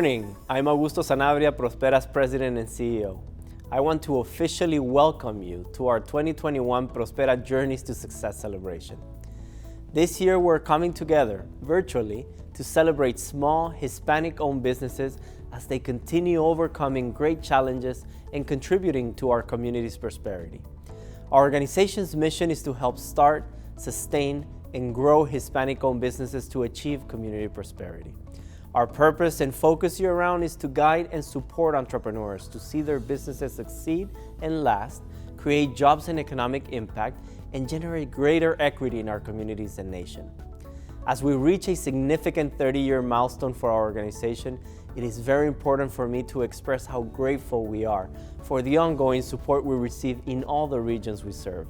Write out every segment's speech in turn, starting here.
morning. I'm Augusto Sanabria, Prospera's President and CEO. I want to officially welcome you to our 2021 Prospera Journeys to Success celebration. This year, we're coming together virtually to celebrate small Hispanic-owned businesses as they continue overcoming great challenges and contributing to our community's prosperity. Our organization's mission is to help start, sustain, and grow Hispanic-owned businesses to achieve community prosperity. Our purpose and focus year-round is to guide and support entrepreneurs to see their businesses succeed and last, create jobs and economic impact, and generate greater equity in our communities and nation. As we reach a significant 30-year milestone for our organization, it is very important for me to express how grateful we are for the ongoing support we receive in all the regions we serve,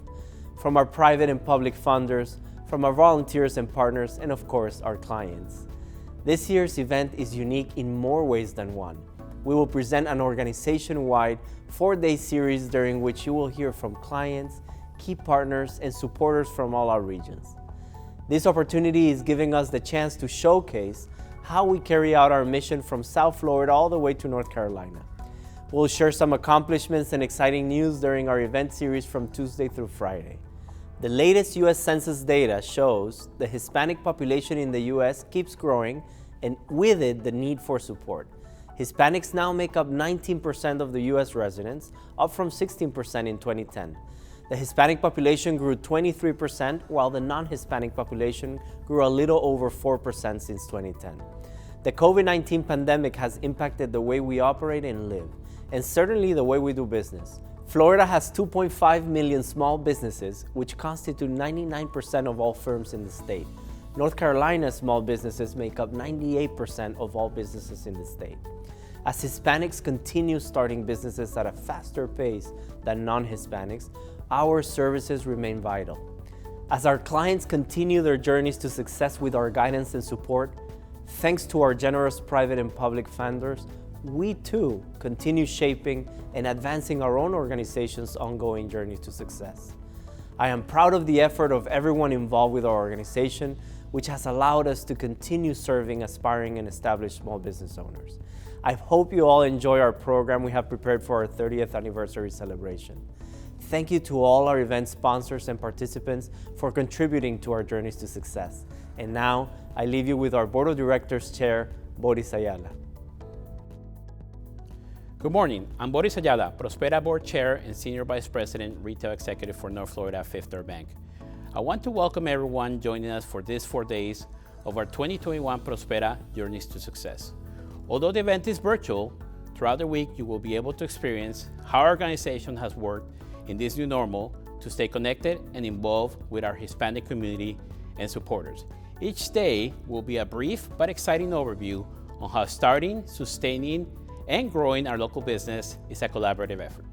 from our private and public funders, from our volunteers and partners, and of course, our clients. This year's event is unique in more ways than one. We will present an organization-wide 4-day series during which you will hear from clients, key partners, and supporters from all our regions. This opportunity is giving us the chance to showcase how we carry out our mission from South Florida all the way to North Carolina. We'll share some accomplishments and exciting news during our event series from Tuesday through Friday. The latest U.S. Census data shows the Hispanic population in the U.S. keeps growing, and with it, the need for support. Hispanics now make up 19% of the U.S. residents, up from 16% in 2010. The Hispanic population grew 23%, while the non-Hispanic population grew a little over 4% since 2010. The COVID-19 pandemic has impacted the way we operate and live, and certainly the way we do business. Florida has 2.5 million small businesses, which constitute 99% of all firms in the state. North Carolina's small businesses make up 98% of all businesses in the state. As Hispanics continue starting businesses at a faster pace than non-Hispanics, our services remain vital. As our clients continue their journeys to success with our guidance and support, thanks to our generous private and public funders, we too continue shaping and advancing our own organization's ongoing journey to success. I am proud of the effort of everyone involved with our organization, which has allowed us to continue serving aspiring and established small business owners. I hope you all enjoy our program we have prepared for our 30th anniversary celebration. Thank you to all our event sponsors and participants for contributing to our journeys to success. And now, I leave you with our Board of Directors Chair, Boris Ayala. Good morning. I'm Boris Ayala, Prospera Board Chair and Senior Vice President, Retail Executive for North Florida Fifth Third Bank. I want to welcome everyone joining us for these 4 days of our 2021 Prospera Journeys to Success. Although the event is virtual, throughout the week you will be able to experience how our organization has worked in this new normal to stay connected and involved with our Hispanic community and supporters. Each day will be a brief but exciting overview on how starting, sustaining, and growing our local business is a collaborative effort.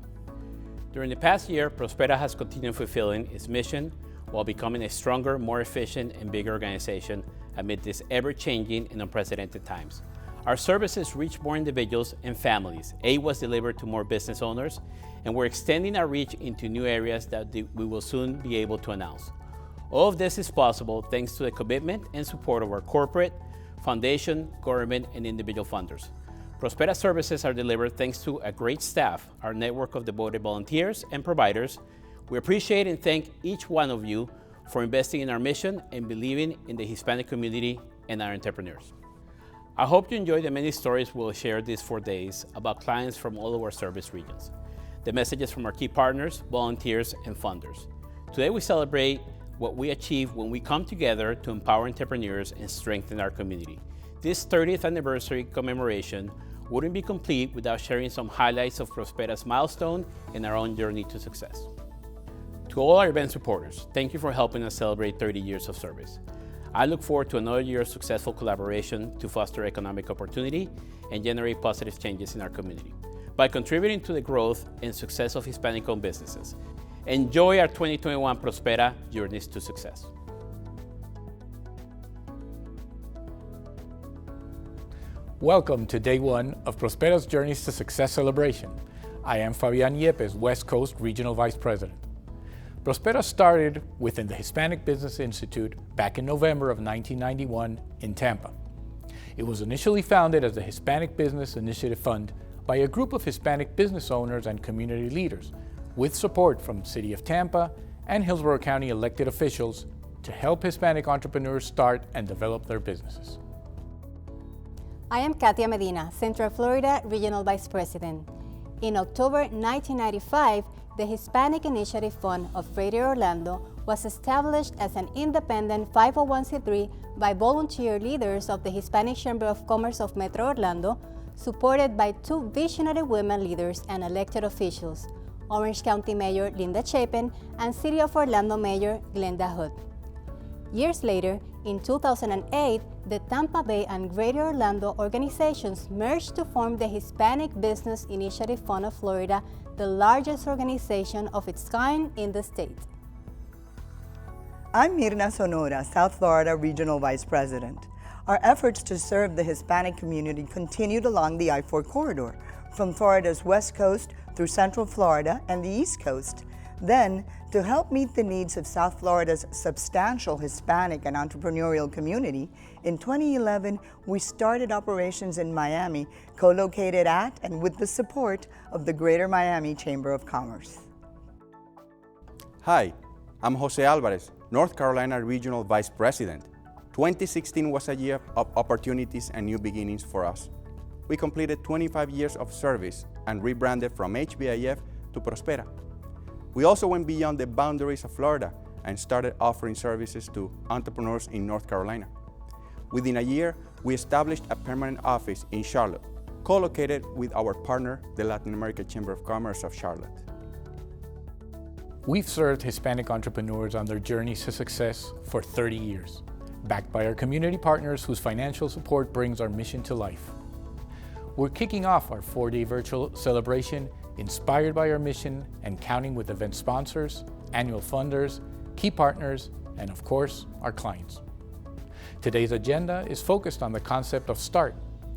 During the past year, Prospera has continued fulfilling its mission while becoming a stronger, more efficient, and bigger organization amid these ever-changing and unprecedented times. Our services reach more individuals and families, aid was delivered to more business owners, and we're extending our reach into new areas that we will soon be able to announce. All of this is possible thanks to the commitment and support of our corporate, foundation, government, and individual funders. Prospera services are delivered thanks to a great staff, our network of devoted volunteers and providers. We appreciate and thank each one of you for investing in our mission and believing in the Hispanic community and our entrepreneurs. I hope you enjoy the many stories we'll share these 4 days about clients from all of our service regions, the messages from our key partners, volunteers, and funders. Today we celebrate what we achieve when we come together to empower entrepreneurs and strengthen our community. This 30th anniversary commemoration wouldn't be complete without sharing some highlights of Prospera's milestone and our own journey to success. To all our event supporters, thank you for helping us celebrate 30 years of service. I look forward to another year of successful collaboration to foster economic opportunity and generate positive changes in our community by contributing to the growth and success of Hispanic-owned businesses. Enjoy our 2021 Prospera Journeys to Success. Welcome to day one of Prospera's Journeys to Success celebration. I am Fabian Yepes, West Coast Regional Vice President. Prospera started within the Hispanic Business Institute back in November of 1991 in Tampa. It was initially founded as the Hispanic Business Initiative Fund by a group of Hispanic business owners and community leaders, with support from the City of Tampa and Hillsborough County elected officials to help Hispanic entrepreneurs start and develop their businesses. I am Katia Medina, Central Florida Regional Vice President. In October 1995, the Hispanic Initiative Fund of Greater Orlando was established as an independent 501c3 by volunteer leaders of the Hispanic Chamber of Commerce of Metro Orlando, supported by two visionary women leaders and elected officials, Orange County Mayor Linda Chapin and City of Orlando Mayor Glenda Hood. Years later, in 2008, the Tampa Bay and Greater Orlando organizations merged to form the Hispanic Business Initiative Fund of Florida, the largest organization of its kind in the state. I'm Mirna Sonora, South Florida Regional Vice President. Our efforts to serve the Hispanic community continued along the I-4 corridor, from Florida's west coast through Central Florida and the East Coast. Then, to help meet the needs of South Florida's substantial Hispanic and entrepreneurial community, in 2011, we started operations in Miami, co-located at and with the support of the Greater Miami Chamber of Commerce. Hi, I'm Jose Alvarez, North Carolina Regional Vice President. 2016 was a year of opportunities and new beginnings for us. We completed 25 years of service and rebranded from HBIF to Prospera. We also went beyond the boundaries of Florida and started offering services to entrepreneurs in North Carolina. Within a year, we established a permanent office in Charlotte, co-located with our partner, the Latin American Chamber of Commerce of Charlotte. We've served Hispanic entrepreneurs on their journeys to success for 30 years, backed by our community partners whose financial support brings our mission to life. We're kicking off our 4-day virtual celebration inspired by our mission and counting with event sponsors, annual funders, key partners, and of course, our clients. Today's agenda is focused on the concept of START,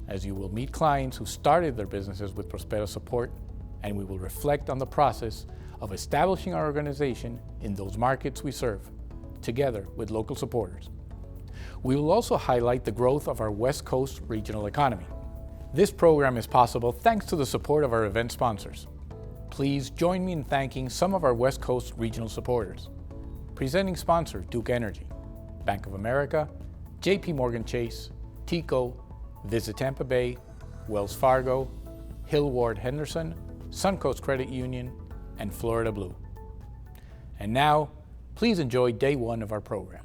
as you will meet clients who started their businesses with Prospero support, and we will reflect on the process of establishing our organization in those markets we serve, together with local supporters. We will also highlight the growth of our West Coast regional economy. This program is possible thanks to the support of our event sponsors. Please join me in thanking some of our West Coast regional supporters. Presenting sponsor Duke Energy, Bank of America, JP Morgan Chase, TICO, Visit Tampa Bay, Wells Fargo, Hill Ward Henderson, Suncoast Credit Union, and Florida Blue. And now, please enjoy day one of our program.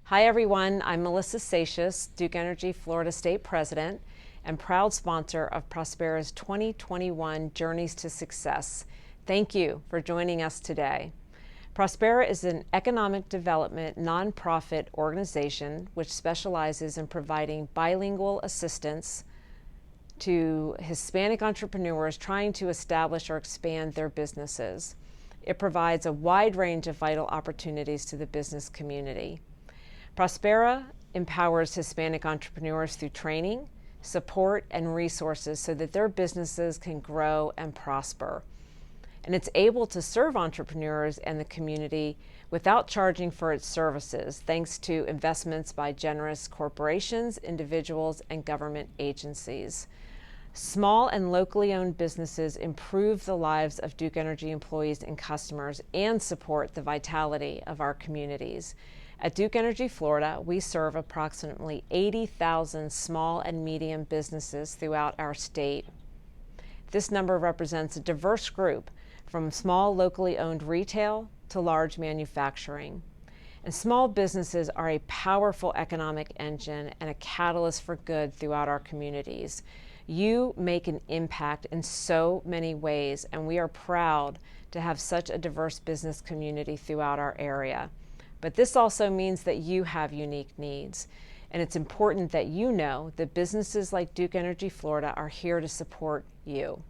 Hi everyone, I'm Melissa Satius, Duke Energy Florida State President and proud sponsor of Prospera's 2021 Journeys to Success. Thank you for joining us today. Prospera is an economic development nonprofit organization which specializes in providing bilingual assistance to Hispanic entrepreneurs trying to establish or expand their businesses. It provides a wide range of vital opportunities to the business community. Prospera empowers Hispanic entrepreneurs through training, support, and resources so that their businesses can grow and prosper. And it's able to serve entrepreneurs and the community without charging for its services, thanks to investments by generous corporations, individuals, and government agencies. Small and locally owned businesses improve the lives of Duke Energy employees and customers and support the vitality of our communities. At Duke Energy Florida, we serve approximately 80,000 small and medium businesses throughout our state. This number represents a diverse group from small locally owned retail to large manufacturing. And small businesses are a powerful economic engine and a catalyst for good throughout our communities. You make an impact in so many ways, and we are proud to have such a diverse business community throughout our area. But this also means that you have unique needs. And it's important that you know that businesses like Duke Energy Florida are here to support you.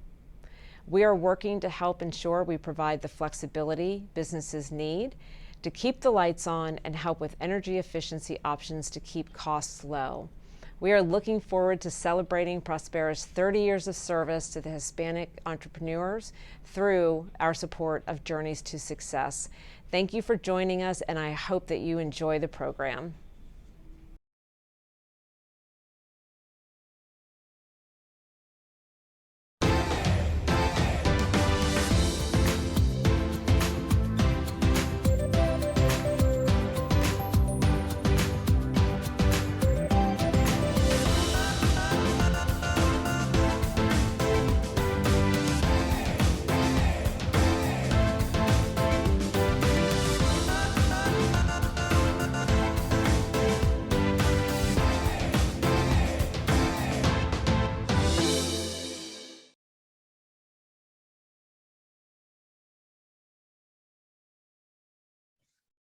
We are working to help ensure we provide the flexibility businesses need to keep the lights on and help with energy efficiency options to keep costs low. We are looking forward to celebrating Prospera's 30 years of service to the Hispanic entrepreneurs through our support of Journeys to Success. Thank you for joining us, and I hope that you enjoy the program.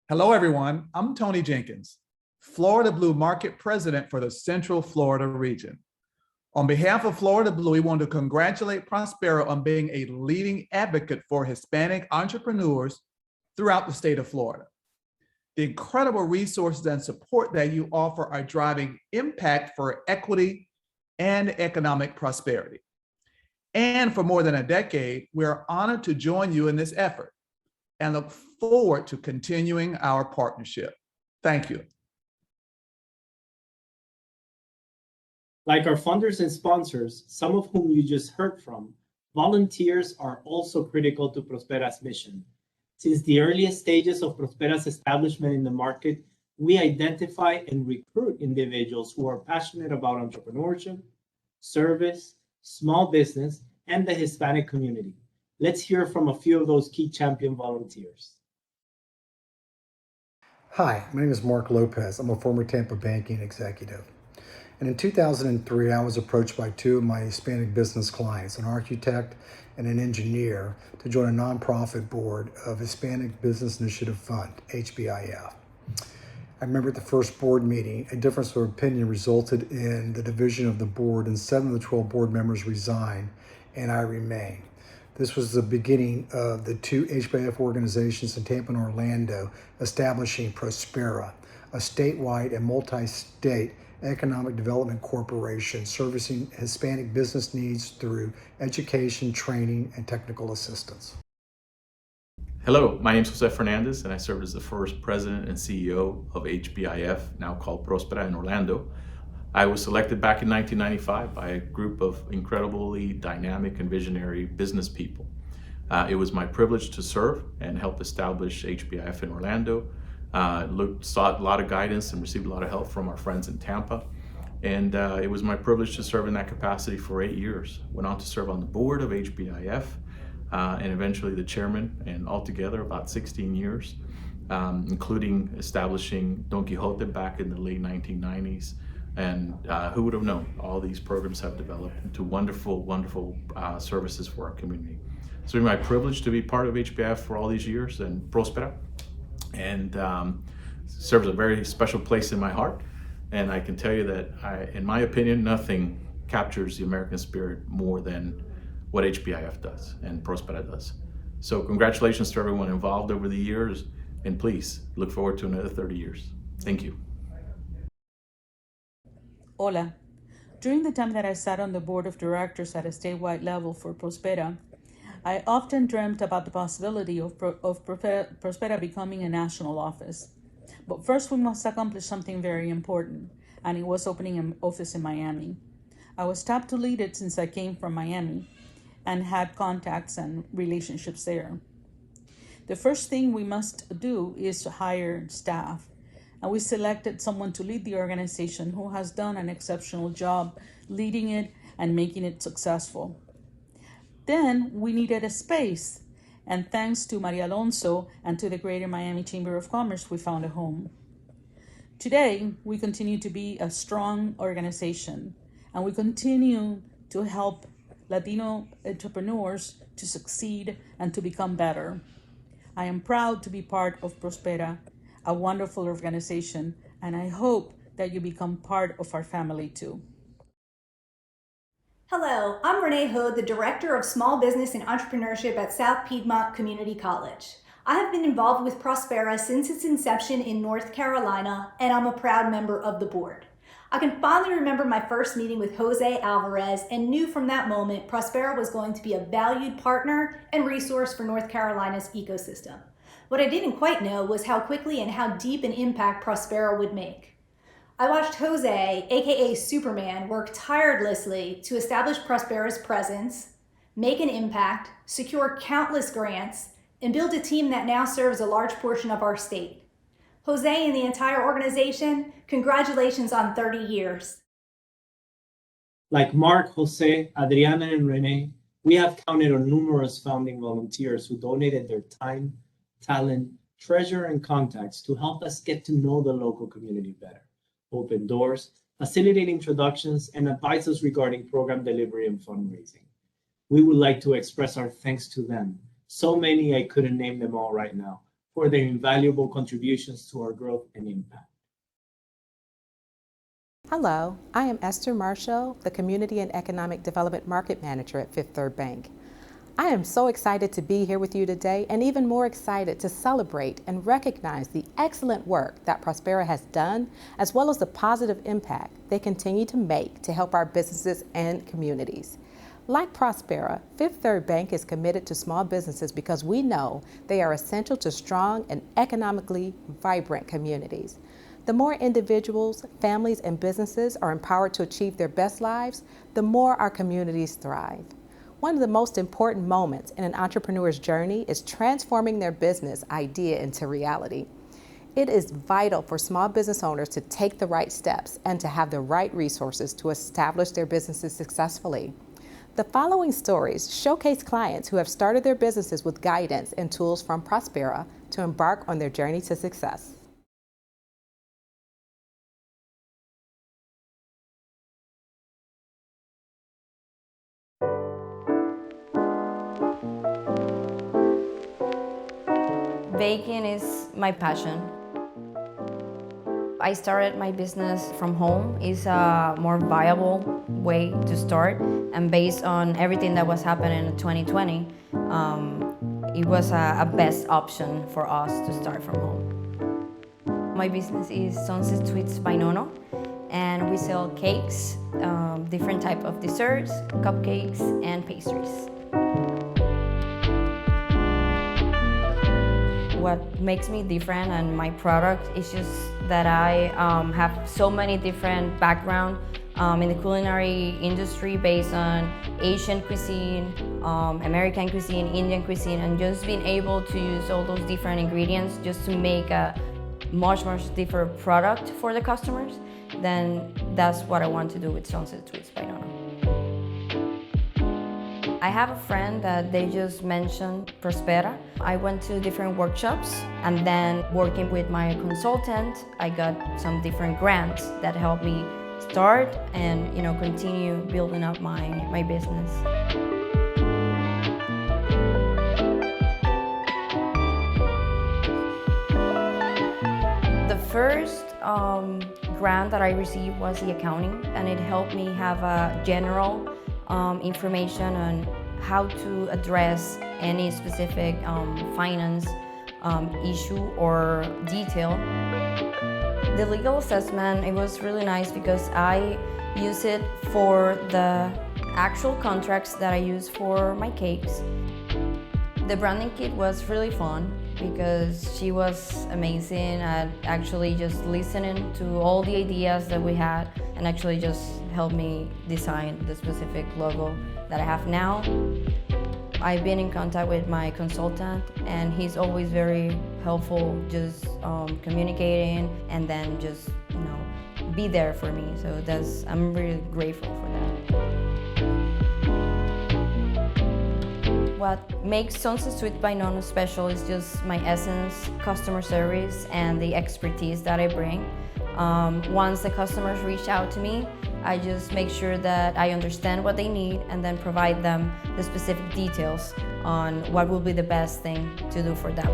Hello, everyone. I'm Tony Jenkins, Florida Blue Market President for the Central Florida region. On behalf of Florida Blue, we want to congratulate Prospero on being a leading advocate for Hispanic entrepreneurs throughout the state of Florida. The incredible resources and support that you offer are driving impact for equity and economic prosperity. And for more than a decade, we are honored to join you in this effort and look forward to continuing our partnership. Thank you. Like our funders and sponsors, some of whom you just heard from, volunteers are also critical to Prospera's mission. Since the earliest stages of Prospera's establishment in the market, we identify and recruit individuals who are passionate about entrepreneurship, service, small business, and the Hispanic community. Let's hear from a few of those key champion volunteers. Hi, my name is Mark Lopez. I'm a former Tampa banking executive. And in 2003, I was approached by two of my Hispanic business clients, an architect and an engineer, to join a nonprofit board of Hispanic Business Initiative Fund, HBIF. I remember at the first board meeting, a difference of opinion resulted in the division of the board, and 7 of the 12 board members resigned, and I remained. This was the beginning of the 2 HBIF organizations in Tampa and Orlando establishing Prospera, a statewide and multi-state economic development corporation servicing Hispanic business needs through education, training, and technical assistance. Hello, my name is Jose Fernandez, and I served as the first president and CEO of HBIF, now called Prospera in Orlando. I was selected back in 1995 by a group of incredibly dynamic and visionary business people. It was my privilege to serve and help establish HBIF in Orlando. Sought a lot of guidance and received a lot of help from our friends in Tampa. And it was my privilege to serve in that capacity for 8 years. Went on to serve on the board of HBIF and eventually the chairman, and altogether about 16 years, including establishing Don Quixote back in the late 1990s. And who would have known, all these programs have developed into wonderful, wonderful services for our community. So it's been my privilege to be part of HBIF for all these years and Prospera, and serves a very special place in my heart. And I can tell you that, in my opinion, nothing captures the American spirit more than what HBIF does and Prospera does. So congratulations to everyone involved over the years, and please look forward to another 30 years. Thank you. Hola. During the time that I sat on the board of directors at a statewide level for Prospera, I often dreamt about the possibility of Prospera becoming a national office. But first we must accomplish something very important, and it was opening an office in Miami. I was tapped to lead it since I came from Miami and had contacts and relationships there. The first thing we must do is to hire staff. And we selected someone to lead the organization who has done an exceptional job leading it and making it successful. Then we needed a space, and thanks to Maria Alonso and to the Greater Miami Chamber of Commerce, we found a home. Today, we continue to be a strong organization, and we continue to help Latino entrepreneurs to succeed and to become better. I am proud to be part of Prospera, a wonderful organization, and I hope that you become part of our family too. Hello, I'm Renee Hood, the Director of Small Business and Entrepreneurship at South Piedmont Community College. I have been involved with Prospera since its inception in North Carolina, and I'm a proud member of the board. I can fondly remember my first meeting with Jose Alvarez and knew from that moment Prospera was going to be a valued partner and resource for North Carolina's ecosystem. What I didn't quite know was how quickly and how deep an impact Prospera would make. I watched Jose, aka Superman, work tirelessly to establish Prospera's presence, make an impact, secure countless grants, and build a team that now serves a large portion of our state. Jose and the entire organization, congratulations on 30 years. Like Mark, Jose, Adriana, and Renee, we have counted on numerous founding volunteers who donated their time, talent, treasure, and contacts to help us get to know the local community better, open doors, facilitate introductions, and advise us regarding program delivery and fundraising. We would like to express our thanks to them, so many I couldn't name them all right now, for their invaluable contributions to our growth and impact. Hello, I am Esther Marshall, the Community and Economic Development Market Manager at Fifth Third Bank. I am so excited to be here with you today and even more excited to celebrate and recognize the excellent work that Prospera has done, as well as the positive impact they continue to make to help our businesses and communities. Like Prospera, Fifth Third Bank is committed to small businesses because we know they are essential to strong and economically vibrant communities. The more individuals, families, and businesses are empowered to achieve their best lives, the more our communities thrive. One of the most important moments in an entrepreneur's journey is transforming their business idea into reality. It is vital for small business owners to take the right steps and to have the right resources to establish their businesses successfully. The following stories showcase clients who have started their businesses with guidance and tools from Prospera to embark on their journey to success. Baking is my passion. I started my business from home. It's a more viable way to start, and based on everything that was happening in 2020, it was a best option for us to start from home. My business is Sunset Sweets by Nono, and we sell cakes, different type of desserts, cupcakes, and pastries. What makes me different and my product is just that I have so many different backgrounds in the culinary industry based on Asian cuisine, American cuisine, Indian cuisine, and just being able to use all those different ingredients just to make a much different product for the customers, then that's what I want to do with Sunset Sweets by Nono. I have a friend that they just mentioned Prospera. I went to different workshops, and then working with my consultant, I got some different grants that helped me start and continue building up my business. The first grant that I received was the accounting, and it helped me have a general information on how to address any specific finance issue or detail. The legal assessment, it was really nice because I use it for the actual contracts that I use for my cakes. The branding kit was really fun because she was amazing at actually just listening to all the ideas that we had and actually just helped me design the specific logo that I have now. I've been in contact with my consultant, and he's always very helpful, just communicating and then just be there for me. So I'm really grateful for that. What makes Sunset Sweets by Nono special is just my essence, customer service, and the expertise that I bring. Once the customers reach out to me, I just make sure that I understand what they need and then provide them the specific details on what will be the best thing to do for them.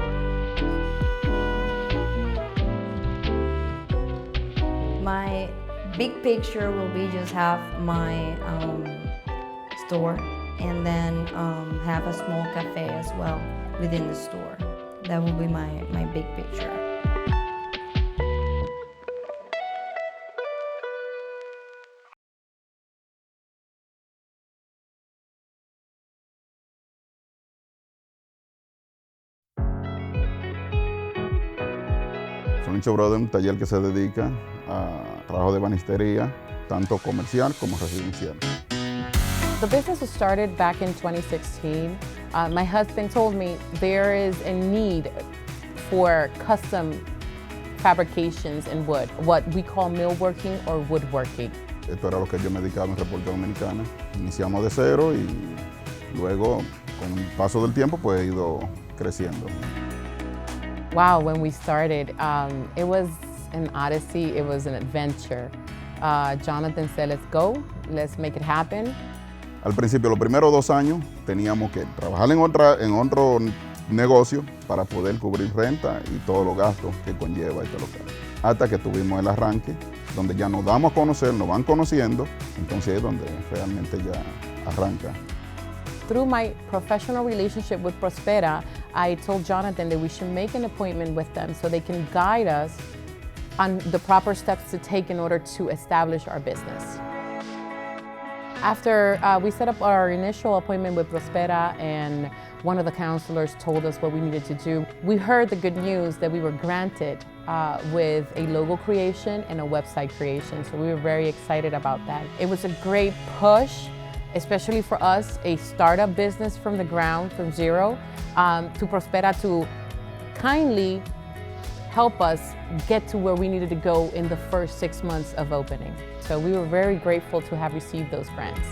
My big picture will be just have my store and then have a small cafe as well within the store. That will be my big picture. Furniture Brothers es un taller que se dedica a trabajo de banistería, tanto comercial como residencial. The business was started back in 2016. My husband told me there is a need for custom fabrications in wood, what we call millworking or woodworking. Esto era lo que yo me dedicaba en República Dominicana. Iniciamos de cero y luego, con el paso del tiempo, pues he ido creciendo. Wow, when we started, it was an odyssey, it was an adventure. Jonathan said, let's go, let's make it happen. Al principio, los primeros 2 años, teníamos que trabajar en otro negocio para poder cubrir renta y todos los gastos que conlleva este local. Hasta que tuvimos el arranque, donde ya nos damos a conocer, nos van conociendo, entonces es donde realmente ya arranca. Through my professional relationship with Prospera, I told Jonathan that we should make an appointment with them so they can guide us on the proper steps to take in order to establish our business. After we set up our initial appointment with Prospera and one of the counselors told us what we needed to do, we heard the good news that we were granted with a logo creation and a website creation. So we were very excited about that. It was a great push, especially for us, a startup business from the ground, from zero, to Prospera to kindly help us get to where we needed to go in the first 6 months of opening. So we were very grateful to have received those grants.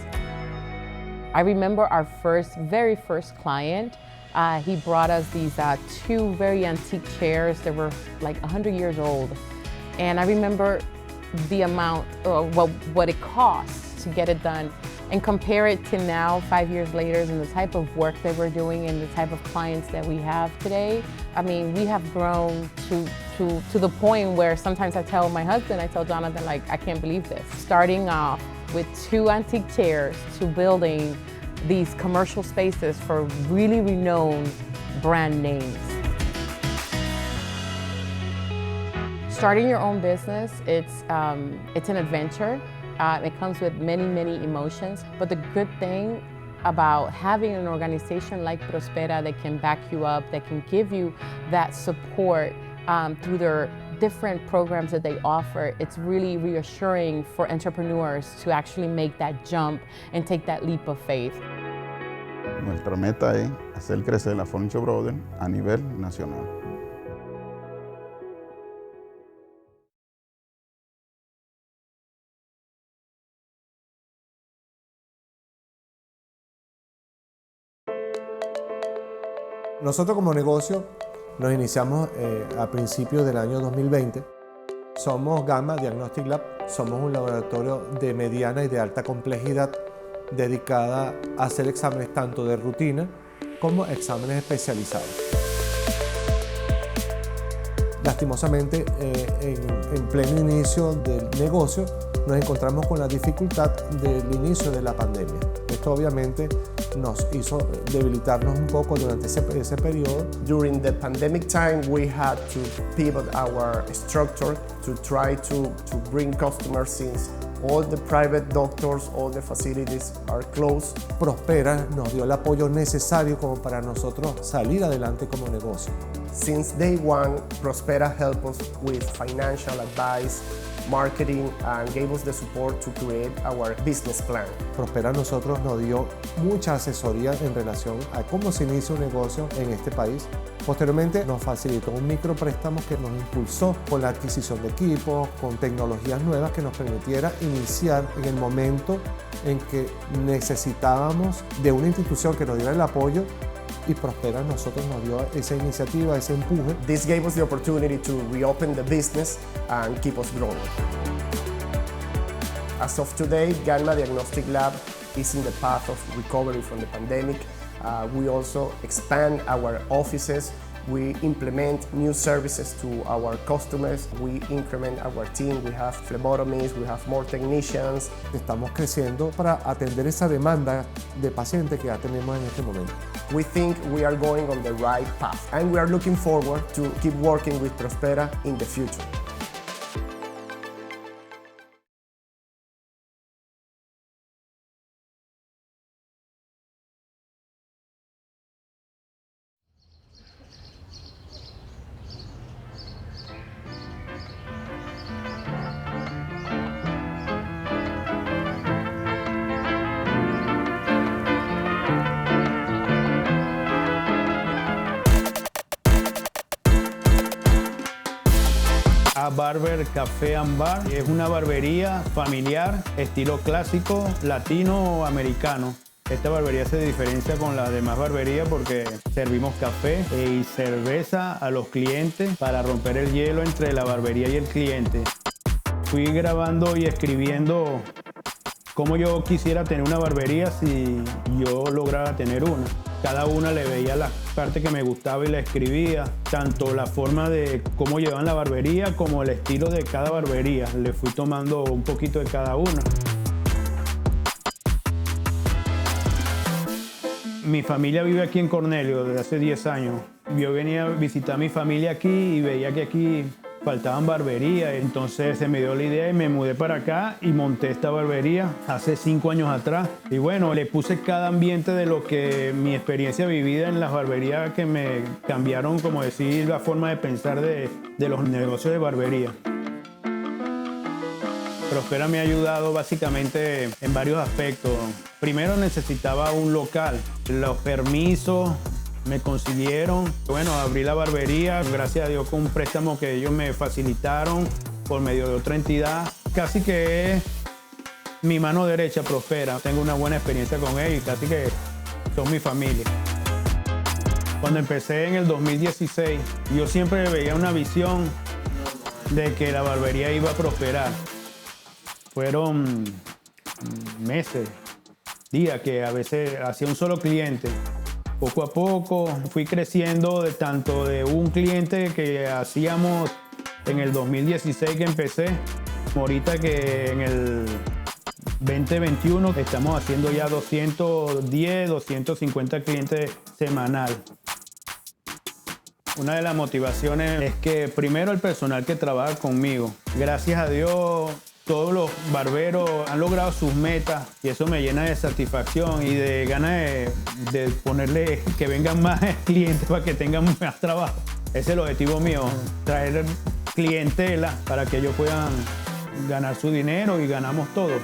I remember our very first client. He brought us these 2 very antique chairs that were like 100 years old. And I remember the amount, what it costs to get it done, and compare it to now, 5 years later, and the type of work that we're doing and the type of clients that we have today. I mean, we have grown to the point where sometimes I tell my husband, I tell Jonathan, like, I can't believe this. Starting off with 2 antique chairs to building these commercial spaces for really renowned brand names. Starting your own business, it's an adventure. It comes with many, many emotions, but the good thing about having an organization like Prospera that can back you up, that can give you that support through their different programs that they offer, it's really reassuring for entrepreneurs to actually make that jump and take that leap of faith. Nuestra meta es hacer crecer la Furniture Brothers a nivel nacional. Nosotros como negocio nos iniciamos a principios del año 2020. Somos Gamma Diagnostic Lab, somos un laboratorio de mediana y de alta complejidad dedicada a hacer exámenes tanto de rutina como exámenes especializados. Lastimosamente, en pleno inicio del negocio, nos encontramos con la dificultad del inicio de la pandemia. Esto obviamente nos hizo debilitarnos un poco durante ese periodo. During the pandemic time, we had to pivot our structure to try to bring customers since all the private doctors, all the facilities are closed. Prospera nos dio el apoyo necesario como para nosotros salir adelante como negocio. Since day one, Prospera helped us with financial advice, marketing, and gave us the support to create our business plan. Prospera a nosotros nos dio mucha asesoría en relación a cómo se inicia un negocio en este país. Posteriormente nos facilitó un micropréstamo que nos impulsó con la adquisición de equipos, con tecnologías nuevas que nos permitiera iniciar en el momento en que necesitábamos de una institución que nos diera el apoyo, y Prospera a nosotros nos dio esa iniciativa, ese empuje. This gave us the opportunity to reopen the business and keep us growing. As of today, Gamma Diagnostic Lab is in the path of recovery from the pandemic. We also expand our offices. We implement new services to our customers. We increment our team. We have phlebotomies. We have more technicians. Estamos creciendo para atender esa demanda de pacientes que ya tenemos en este momento. We think we are going on the right path, and we are looking forward to keep working with Prospera in the future. A Barber Café and Bar. Es una barbería familiar, estilo clásico, latino, americano. Esta barbería se diferencia con las demás barberías porque servimos café y cerveza a los clientes para romper el hielo entre la barbería y el cliente. Fui grabando y escribiendo cómo yo quisiera tener una barbería si yo lograra tener una. Cada una le veía la parte que me gustaba y la escribía, tanto la forma de cómo llevaban la barbería como el estilo de cada barbería. Le fui tomando un poquito de cada una. Mi familia vive aquí en Cornelio desde hace 10 años. Yo venía a visitar a mi familia aquí y veía que aquí faltaban barberías. Entonces se me dio la idea y me mudé para acá y monté esta barbería hace 5 años atrás. Y bueno, le puse cada ambiente de lo que mi experiencia vivida en las barberías que me cambiaron, como decir, la forma de pensar de los negocios de barbería. Prospera me ha ayudado básicamente en varios aspectos. Primero necesitaba un local. Los permisos me consiguieron. Bueno, abrí la barbería, gracias a Dios, con un préstamo que ellos me facilitaron por medio de otra entidad. Casi que es mi mano derecha, Prospera. Tengo una buena experiencia con ellos y casi que son mi familia. Cuando empecé en el 2016, yo siempre veía una visión de que la barbería iba a prosperar. Fueron meses, días que a veces hacía un solo cliente. Poco a poco fui creciendo de tanto de un cliente que hacíamos en el 2016 que empecé, ahorita que en el 2021 estamos haciendo ya 210, 250 clientes semanal. Una de las motivaciones es que primero el personal que trabaja conmigo, gracias a Dios, todos los barberos han logrado sus metas y eso me llena de satisfacción y de ganas de ponerle que vengan más clientes para que tengan más trabajo. Ese es el objetivo mío, traer clientela para que ellos puedan ganar su dinero y ganamos todos.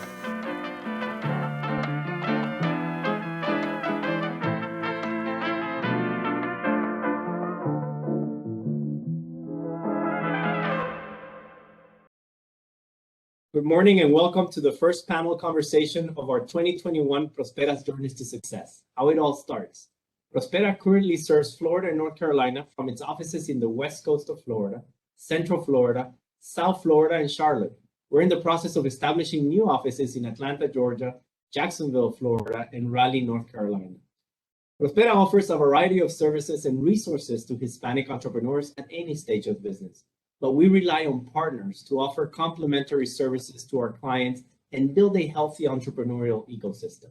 Good morning and welcome to the first panel conversation of our 2021 Prospera's Journeys to Success, how it all starts. Prospera currently serves Florida and North Carolina from its offices in the west coast of Florida, Central Florida, South Florida, and Charlotte. We're in the process of establishing new offices in Atlanta, Georgia, Jacksonville, Florida, and Raleigh, North Carolina. Prospera offers a variety of services and resources to Hispanic entrepreneurs at any stage of business. But we rely on partners to offer complementary services to our clients and build a healthy entrepreneurial ecosystem.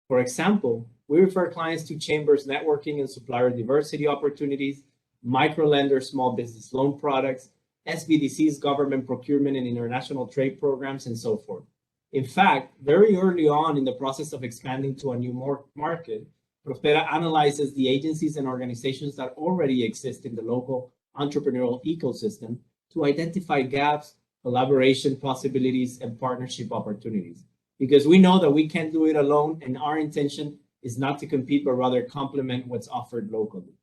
For example, we refer clients to Chambers networking and supplier diversity opportunities, microlender small business loan products, SBDC's government procurement and international trade programs, and so forth. In fact, very early on in the process of expanding to a new market, Prospera analyzes the agencies and organizations that already exist in the local entrepreneurial ecosystem to identify gaps, collaboration possibilities, and partnership opportunities. Because we know that we can't do it alone, and our intention is not to compete, but rather complement what's offered locally.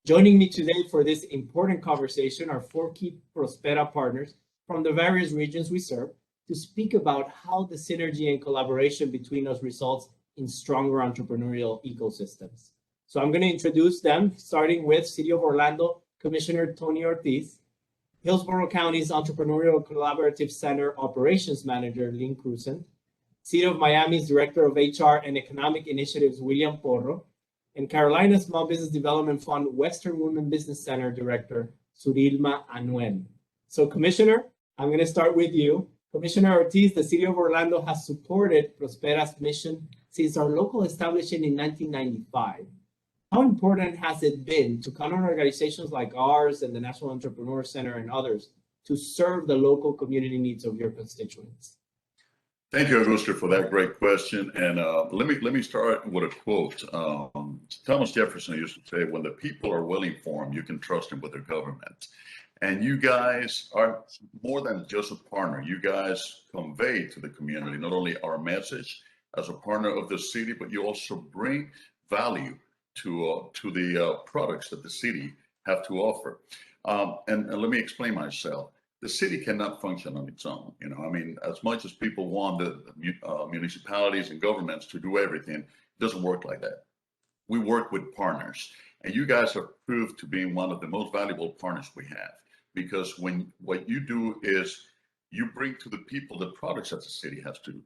Joining me today for this important conversation are 4 key Prospera partners from the various regions we serve to speak about how the synergy and collaboration between us results in stronger entrepreneurial ecosystems. So I'm going to introduce them, starting with City of Orlando Commissioner Tony Ortiz, Hillsborough County's Entrepreneurial Collaborative Center Operations Manager Lynn Cruzen, City of Miami's Director of HR and Economic Initiatives William Porro, and Carolina Small Business Development Fund Western Women Business Center Director Surilma Anuel. So Commissioner, I'm going to start with you. Commissioner Ortiz, the City of Orlando has supported Prospera's mission since our local establishment in 1995. How important has it been to count on organizations like ours and the National Entrepreneur Center and others to serve the local community needs of your constituents? Thank you, Augusto, for that great question. And let me start with a quote. Thomas Jefferson used to say, when the people are well informed, you can trust them with their government. And you guys are more than just a partner. You guys convey to the community not only our message as a partner of the city, but you also bring value to the products that the city have to offer. And let me explain myself. the city cannot function on its own. You know, I mean, as much as people want the municipalities and governments to do everything, it doesn't work like that. We work with partners, and you guys have proved to be one of the most valuable partners we have, because when what you do is you bring to the people the products that the city has to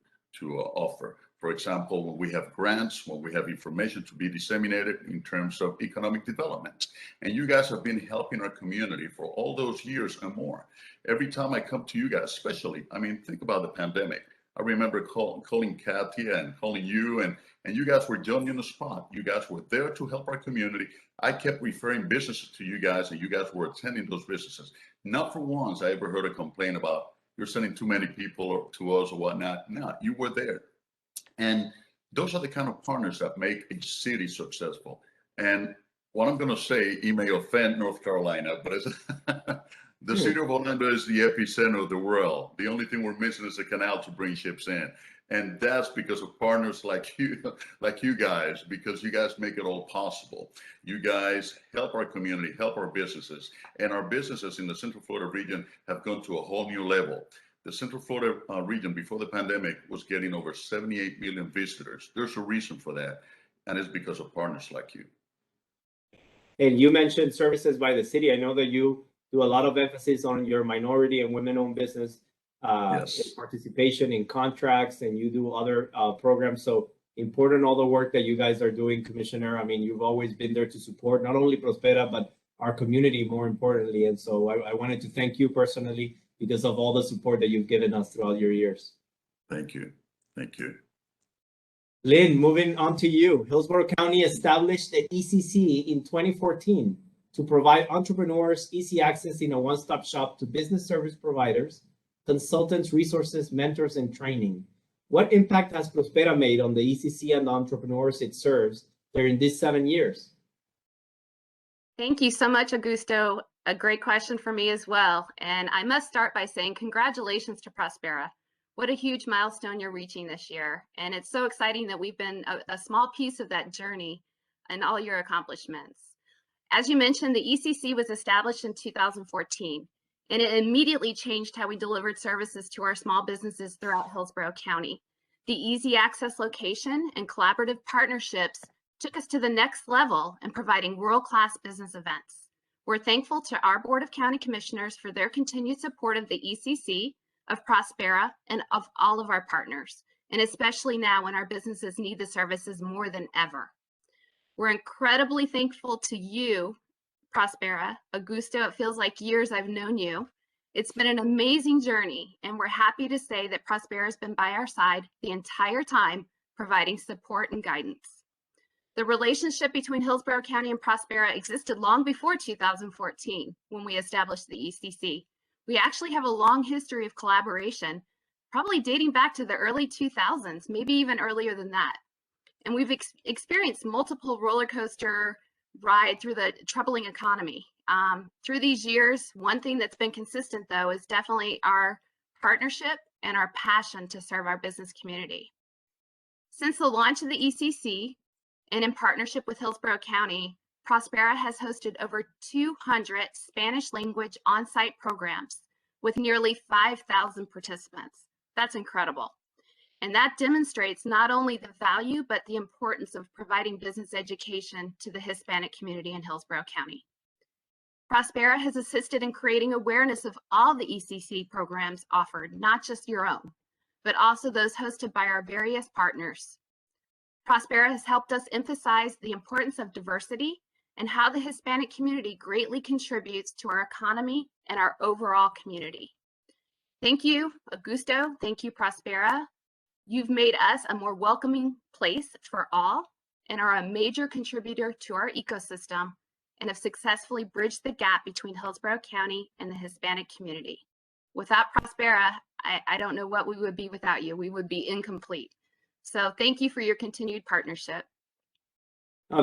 offer. For example, when we have grants, when we have information to be disseminated in terms of economic development. And you guys have been helping our community for all those years and more. Every time I come to you guys, especially, I mean, think about the pandemic. I remember calling Katia and calling you, and you guys were joining on the spot. You guys were there to help our community. I kept referring businesses to you guys, and you guys were attending those businesses. Not for once I ever heard a complaint about you're sending too many people to us or whatnot. No, you were there. And those are the kind of partners that make a city successful. And what I'm going to say, it may offend North Carolina, but it's the city of Orlando is the epicenter of the world. The only thing we're missing is a canal to bring ships in. And that's because of partners like you guys, because you guys make it all possible. You guys help our community, help our businesses, and our businesses in the Central Florida region have gone to a whole new level. The Central Florida region before the pandemic was getting over 78 million visitors. There's a reason for that, and it's because of partners like you. And you mentioned services by the city. I know that you do a lot of emphasis on your minority and women-owned business participation in contracts, and you do other programs. So important all the work that you guys are doing, Commissioner. I mean, you've always been there to support not only Prospera, but our community more importantly. And so I wanted to thank you personally because of all the support that you've given us throughout your years. Thank you. Thank you. Lynn, moving on to you. Hillsborough County established the ECC in 2014 to provide entrepreneurs easy access in a one-stop shop to business service providers, consultants, resources, mentors, and training. What impact has Prospera made on the ECC and the entrepreneurs it serves during these 7 years? Thank you so much, Augusto. A great question for me as well. And I must start by saying congratulations to Prospera. What a huge milestone you're reaching this year. And it's so exciting that we've been a small piece of that journey and all your accomplishments. As you mentioned, the ECC was established in 2014. And it immediately changed how we delivered services to our small businesses throughout Hillsborough County. The easy access location and collaborative partnerships took us to the next level in providing world-class business events. We're thankful to our Board of County Commissioners for their continued support of the ECC, of Prospera, and of all of our partners, and especially now when our businesses need the services more than ever. We're incredibly thankful to you, Prospera. Augusto, it feels like years I've known you. It's been an amazing journey, and we're happy to say that Prospera has been by our side the entire time, providing support and guidance. The relationship between Hillsborough County and Prospera existed long before 2014, when we established the ECC. We actually have a long history of collaboration, probably dating back to the early 2000s, maybe even earlier than that. And we've experienced multiple roller coaster ride through the troubling economy. Through these years, one thing that's been consistent, though, is definitely our partnership and our passion to serve our business community. Since the launch of the ECC, and in partnership with Hillsborough County, Prospera has hosted over 200 Spanish language on-site programs with nearly 5,000 participants. That's incredible. And that demonstrates not only the value, but the importance of providing business education to the Hispanic community in Hillsborough County. Prospera has assisted in creating awareness of all the ECC programs offered, not just your own, but also those hosted by our various partners. Prospera has helped us emphasize the importance of diversity and how the Hispanic community greatly contributes to our economy and our overall community. Thank you, Augusto. Thank you, Prospera. You've made us a more welcoming place for all and are a major contributor to our ecosystem and have successfully bridged the gap between Hillsborough County and the Hispanic community. Without Prospera, I don't know what we would be without you. We would be incomplete. So thank you for your continued partnership.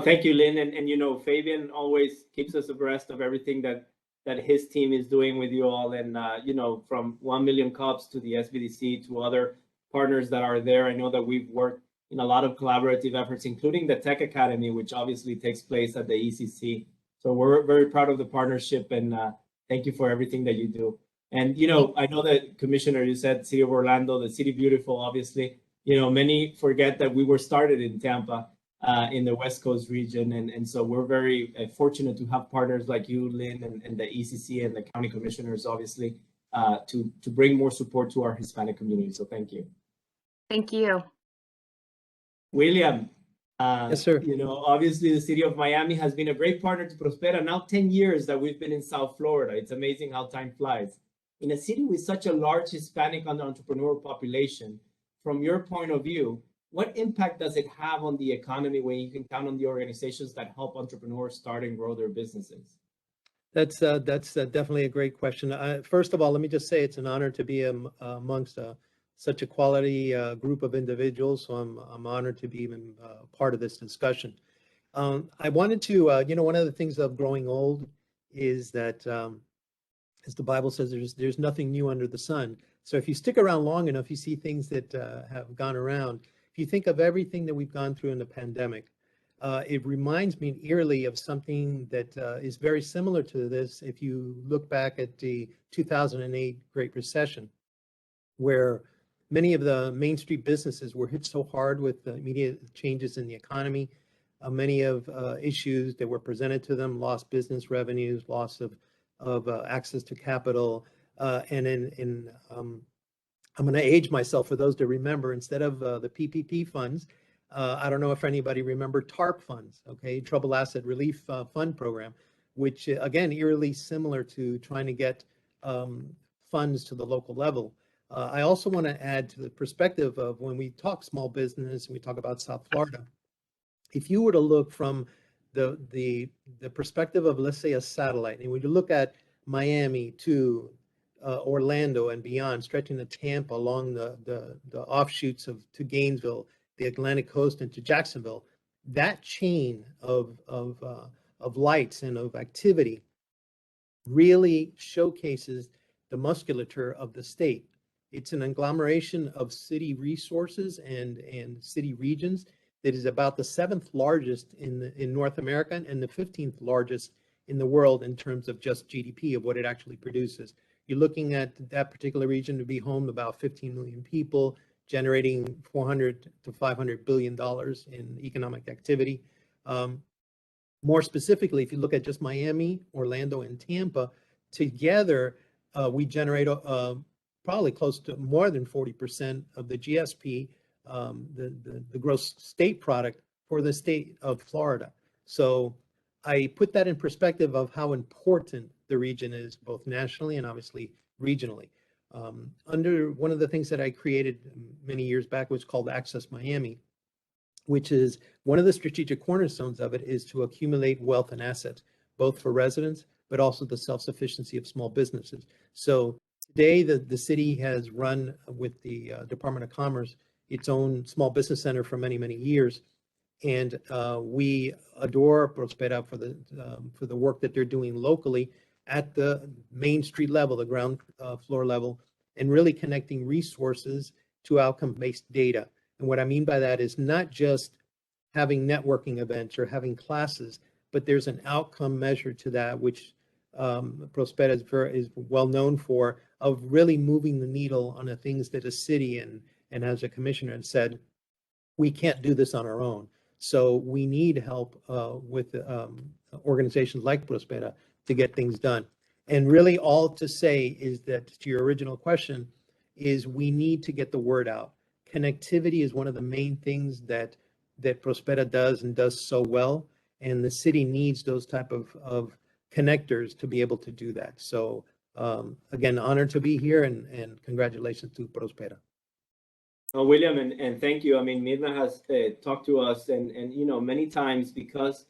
Thank you, Lynn. And you know, Fabian always keeps us abreast of everything that his team is doing with you all. And, you know, from 1 Million Cups to the SBDC to other partners that are there. I know that we've worked in a lot of collaborative efforts, including the Tech Academy, which obviously takes place at the ECC. So we're very proud of the partnership, and thank you for everything that you do. And, I know that, Commissioner, you said City of Orlando, the City Beautiful, obviously. Many forget that we were started in Tampa, in the West Coast region. And so we're very fortunate to have partners like you, Lynn, and the ECC and the county commissioners, obviously, to bring more support to our Hispanic community. So thank you. Thank you. William, yes, sir. Obviously the city of Miami has been a great partner to Prospera. Now 10 years that we've been in South Florida. It's amazing how time flies. In a city with such a large Hispanic and entrepreneur population, from your point of view, what impact does it have on the economy when you can count on the organizations that help entrepreneurs start and grow their businesses? That's definitely a great question. First of all, let me just say it's an honor to be amongst such a quality group of individuals. So I'm honored to be even part of this discussion. I wanted to, one of the things of growing old is that, as the Bible says, there's nothing new under the sun. So if you stick around long enough, you see things that have gone around. If you think of everything that we've gone through in the pandemic, it reminds me eerily of something that is very similar to this. If you look back at the 2008 Great Recession, where many of the Main Street businesses were hit so hard with the immediate changes in the economy, many of issues that were presented to them, lost business revenues, loss of access to capital, and I'm going to age myself for those to remember. Instead of the PPP funds, I don't know if anybody remember TARP funds, okay, Troubled Asset Relief Fund Program, which again, eerily similar to trying to get funds to the local level. I also want to add to the perspective of when we talk small business and we talk about South Florida, if you were to look from the perspective of, let's say, a satellite, and when you look at Miami to Orlando and beyond, stretching to Tampa along the offshoots to Gainesville, the Atlantic coast, and to Jacksonville, that chain of lights and of activity really showcases the musculature of the state. It's an agglomeration of city resources and city regions that is about the 7th largest in North America and the 15th largest in the world in terms of just GDP of what it actually produces. You're looking at that particular region to be home to about 15 million people, generating $400 to $500 billion in economic activity. More specifically, if you look at just Miami, Orlando, and Tampa, together we generate probably close to more than 40% of the GSP, the gross state product for the state of Florida. So I put that in perspective of how important the region is, both nationally and obviously regionally. Under one of the things that I created many years back was called Access Miami, which is one of the strategic cornerstones of it is to accumulate wealth and assets, both for residents, but also the self-sufficiency of small businesses. So today, the city has run with the Department of Commerce its own small business center for many, many years. And we adore Prospera for the work that they're doing locally at the Main Street level, the ground floor level, and really connecting resources to outcome-based data. And what I mean by that is not just having networking events or having classes, but there's an outcome measure to that, which Prospera is well known for, of really moving the needle on the things that a city and as a commissioner had said, we can't do this on our own. So we need help with organizations like Prospera to get things done. And really all to say is that, to your original question, is we need to get the word out. Connectivity is one of the main things that Prospera does and does so well. And the city needs those type of connectors to be able to do that. So again, honored to be here and congratulations to Prospera. William, and thank you. I mean, Mirna has talked to us and many times, because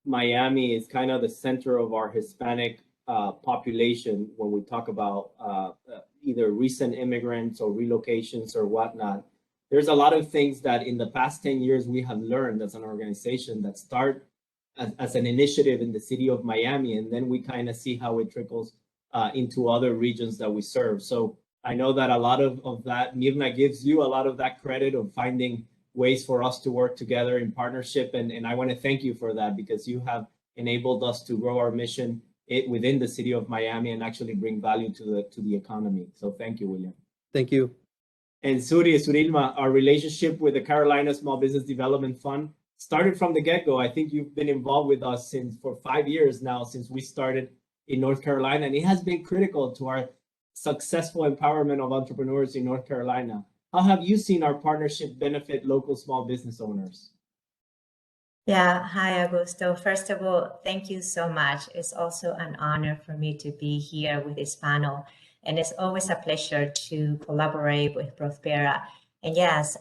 Miami is kind of the center of our Hispanic population when we talk about either recent immigrants or relocations or whatnot. There's a lot of things that in the past 10 years we have learned as an organization that start as an initiative in the city of Miami, and then we kind of see how it trickles into other regions that we serve. So I know that a lot of that, Mirna gives you a lot of that credit of finding ways for us to work together in partnership. And I want to thank you for that, because you have enabled us to grow our mission within the city of Miami and actually bring value to the economy. So thank you, William. Thank you. And Surilma, our relationship with the Carolina Small Business Development Fund started from the get-go. I think you've been involved with us for 5 years now, since we started in North Carolina, and it has been critical to our successful empowerment of entrepreneurs in North Carolina. How have you seen our partnership benefit local small business owners? Yeah, hi, Augusto. First of all, thank you so much. It's also an honor for me to be here with this panel, and it's always a pleasure to collaborate with Prospera. And yes,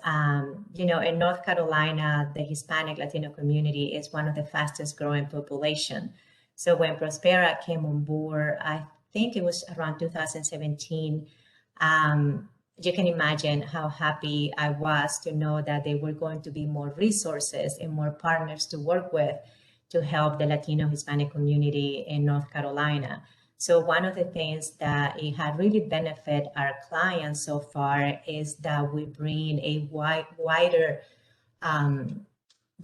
you know, in North Carolina, the Hispanic Latino community is one of the fastest growing population. So when Prospera came on board, I think it was around 2017, you can imagine how happy I was to know that there were going to be more resources and more partners to work with to help the Latino Hispanic community in North Carolina. So one of the things that it had really benefit our clients so far is that we bring a wider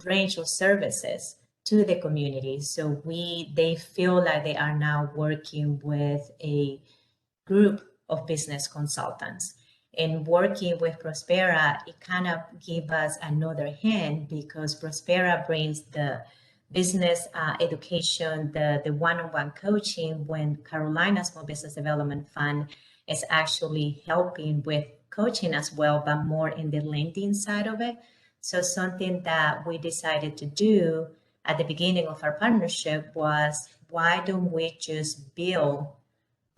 range of services to the community. So they feel like they are now working with a group of business consultants. And working with Prospera, it kind of gives us another hand, because Prospera brings the business education, the one-on-one coaching, when Carolina Small Business Development Fund is actually helping with coaching as well, but more in the lending side of it. So something that we decided to do at the beginning of our partnership was, why don't we just build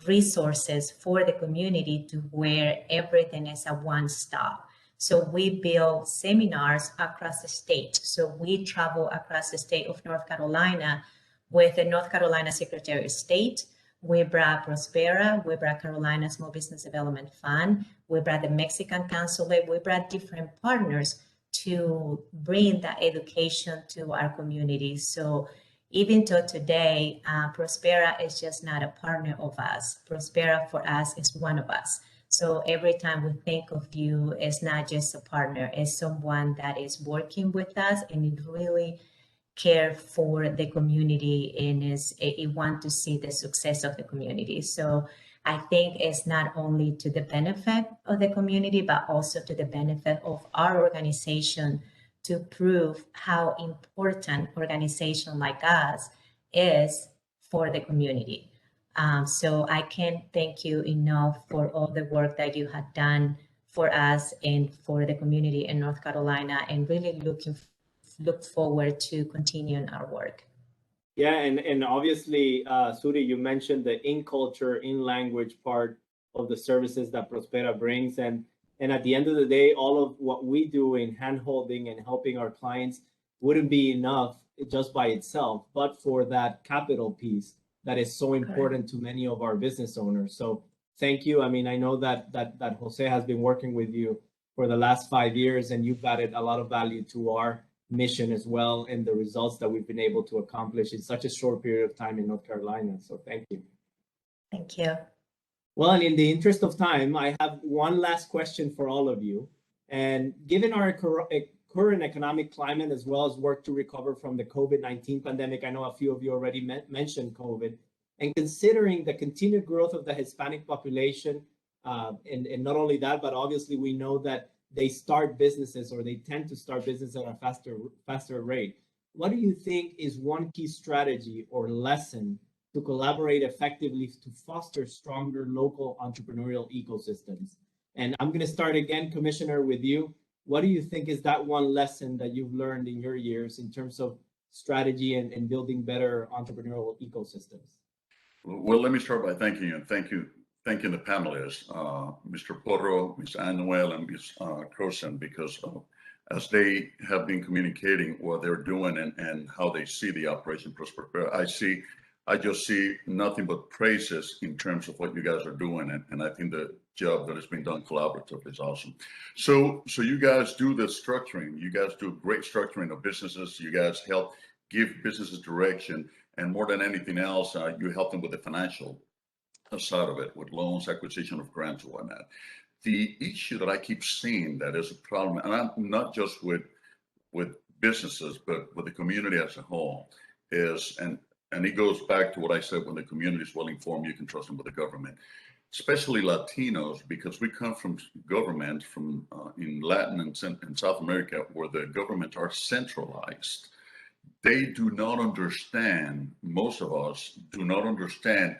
resources for the community to where everything is a one-stop. So we build seminars across the state. So we travel across the state of North Carolina with the North Carolina Secretary of State. We brought Prospera, we brought Carolina Small Business Development Fund, we brought the Mexican Consulate, we brought different partners to bring that education to our community. So even though today, Prospera is just not a partner of us. Prospera for us is one of us. So every time we think of you, it's not just a partner, it's someone that is working with us and it really care for the community and it want to see the success of the community. So I think it's not only to the benefit of the community, but also to the benefit of our organization, to prove how important organization like us is for the community. So I can't thank you enough for all the work that you have done for us and for the community in North Carolina, and really look forward to continuing our work. Yeah, and obviously, Suri, you mentioned the in-culture, in-language part of the services that Prospera brings. And at the end of the day, all of what we do in hand-holding and helping our clients wouldn't be enough just by itself, but for that capital piece that is so important to many of our business owners. So thank you. I mean, I know that Jose has been working with you for the last 5 years, and you've added a lot of value to our mission as well, and the results that we've been able to accomplish in such a short period of time in North Carolina. So thank you. Thank you. Well, and in the interest of time, I have one last question for all of you. And given our current economic climate, as well as work to recover from the COVID-19 pandemic, I know a few of you already mentioned COVID, and considering the continued growth of the Hispanic population, and not only that, but obviously we know that they start businesses, or they tend to start business at a faster rate. What do you think is one key strategy or lesson to collaborate effectively to foster stronger local entrepreneurial ecosystems? And I'm going to start again, Commissioner, with you. What do you think is that one lesson that you've learned in your years in terms of strategy and building better entrepreneurial ecosystems? Well, let me start by thanking you, and thanking the panelists, Mr. Porro, Ms. Anuel, and Ms. Croson, because as they have been communicating what they're doing and how they see the Operation Prospera, I just see nothing but praises in terms of what you guys are doing, and I think the job that has been done collaboratively is awesome. So you guys do the structuring. You guys do great structuring of businesses. You guys help give businesses direction, and more than anything else, you help them with the financial side of it, with loans, acquisition of grants, and whatnot. The issue that I keep seeing that is a problem, and I'm not just with businesses, but with the community as a whole, is, and and it goes back to what I said, when the community is well informed, you can trust them with the government, especially Latinos, because we come from government from in Latin and South America, where the governments are centralized. They do not understand, most of us do not understand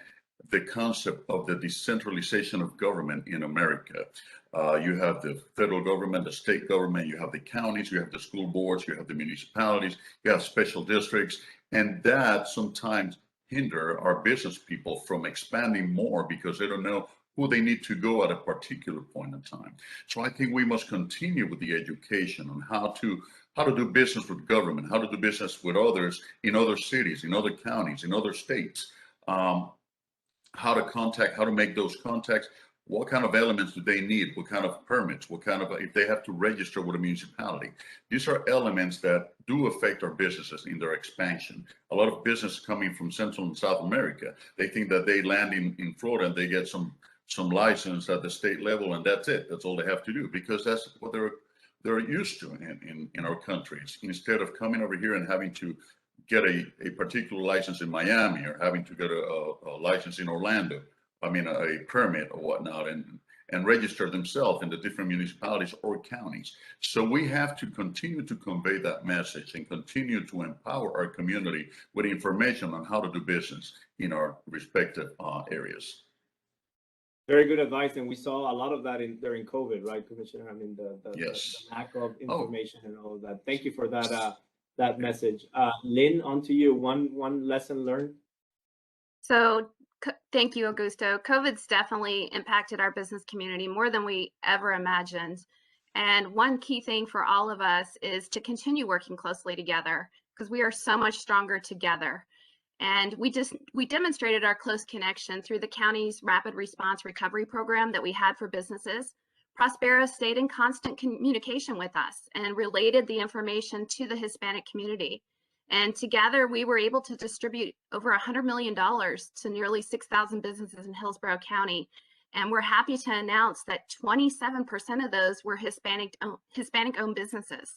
the concept of the decentralization of government in America. You have the federal government, the state government, you have the counties, you have the school boards, you have the municipalities, you have special districts, and that sometimes hinder our business people from expanding more because they don't know who they need to go at a particular point in time. So I think we must continue with the education on how to do business with government, how to do business with others in other cities, in other counties, in other states, how to contact, how to make those contacts, what kind of elements do they need, what kind of permits, what kind of, if they have to register with a municipality. These are elements that do affect our businesses in their expansion. A lot of business coming from Central and South America, they think that they land in Florida and they get some license at the state level and that's it. That's all they have to do, because that's what they're used to in our countries. Instead of coming over here and having to get a particular license in Miami or having to get a license in Orlando, a permit or whatnot, and register themselves in the different municipalities or counties. So we have to continue to convey that message and continue to empower our community with information on how to do business in our respective areas. Very good advice, and we saw a lot of that during COVID, right, Commissioner? Yes. The lack of information and all of that. Thank you for that message. Lynn, on to you. One lesson learned. So thank you, Augusto. COVID's definitely impacted our business community more than we ever imagined. And one key thing for all of us is to continue working closely together, because we are so much stronger together. And we demonstrated our close connection through the county's rapid response recovery program that we had for businesses. Prospera stayed in constant communication with us and related the information to the Hispanic community. And together we were able to distribute over $100 million to nearly 6,000 businesses in Hillsborough County. And we're happy to announce that 27% of those were Hispanic-owned businesses.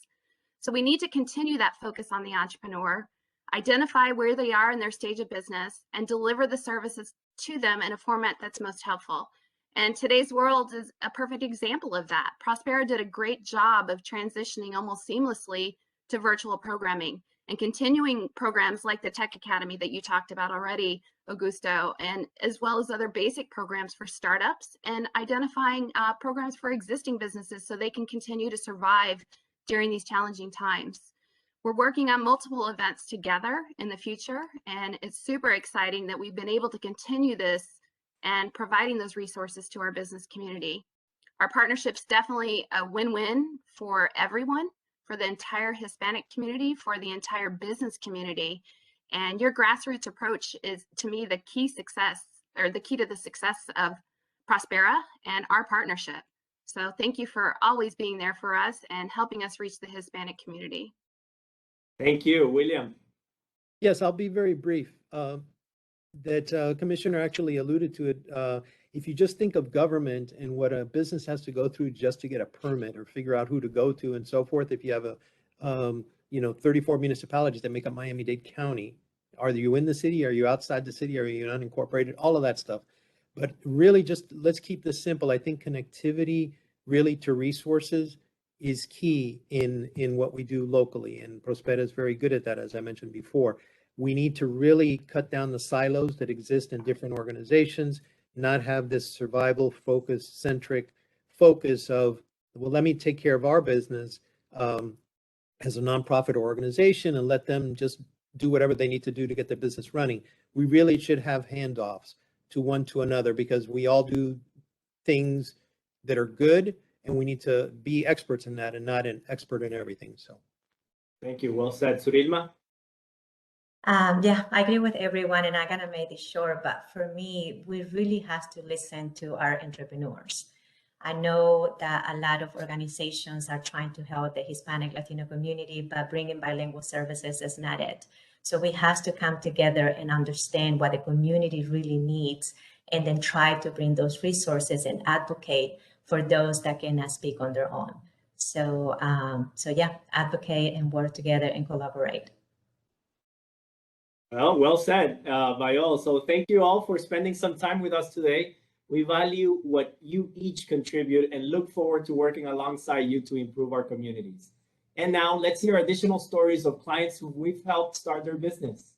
So we need to continue that focus on the entrepreneur, identify where they are in their stage of business, and deliver the services to them in a format that's most helpful. And today's world is a perfect example of that. Prospera did a great job of transitioning almost seamlessly to virtual programming and continuing programs like the Tech Academy that you talked about already, Augusto, and as well as other basic programs for startups, and identifying programs for existing businesses so they can continue to survive during these challenging times. We're working on multiple events together in the future, and it's super exciting that we've been able to continue this and providing those resources to our business community. Our partnership's definitely a win-win for everyone, for the entire Hispanic community, for the entire business community. And your grassroots approach is, to me, the key to the success of Prospera and our partnership. So thank you for always being there for us and helping us reach the Hispanic community. Thank you, William. Yes, I'll be very brief. That Commissioner actually alluded to it. If you just think of government and what a business has to go through just to get a permit or figure out who to go to and so forth, if you have 34 municipalities that make up Miami-Dade County, are you in the city? Are you outside the city? Are you unincorporated? All of that stuff. But really, just let's keep this simple. I think connectivity really to resources is key in what we do locally, and Prospera is very good at that, as I mentioned before. We need to really cut down the silos that exist in different organizations, not have this survival focus, centric focus of, well, let me take care of our business as a nonprofit organization and let them just do whatever they need to do to get their business running. We really should have handoffs to one to another, because we all do things that are good, and we need to be experts in that and not an expert in everything. So thank you. Well said. Surilma? Yeah, I agree with everyone, and I'm gonna make it short, but for me, we really have to listen to our entrepreneurs. I know that a lot of organizations are trying to help the Hispanic Latino community, but bringing bilingual services is not it. So we have to come together and understand what the community really needs, and then try to bring those resources and advocate for those that cannot speak on their own. So, yeah, advocate and work together and collaborate. Well said by all. So thank you all for spending some time with us today. We value what you each contribute and look forward to working alongside you to improve our communities. And now let's hear additional stories of clients who we've helped start their business.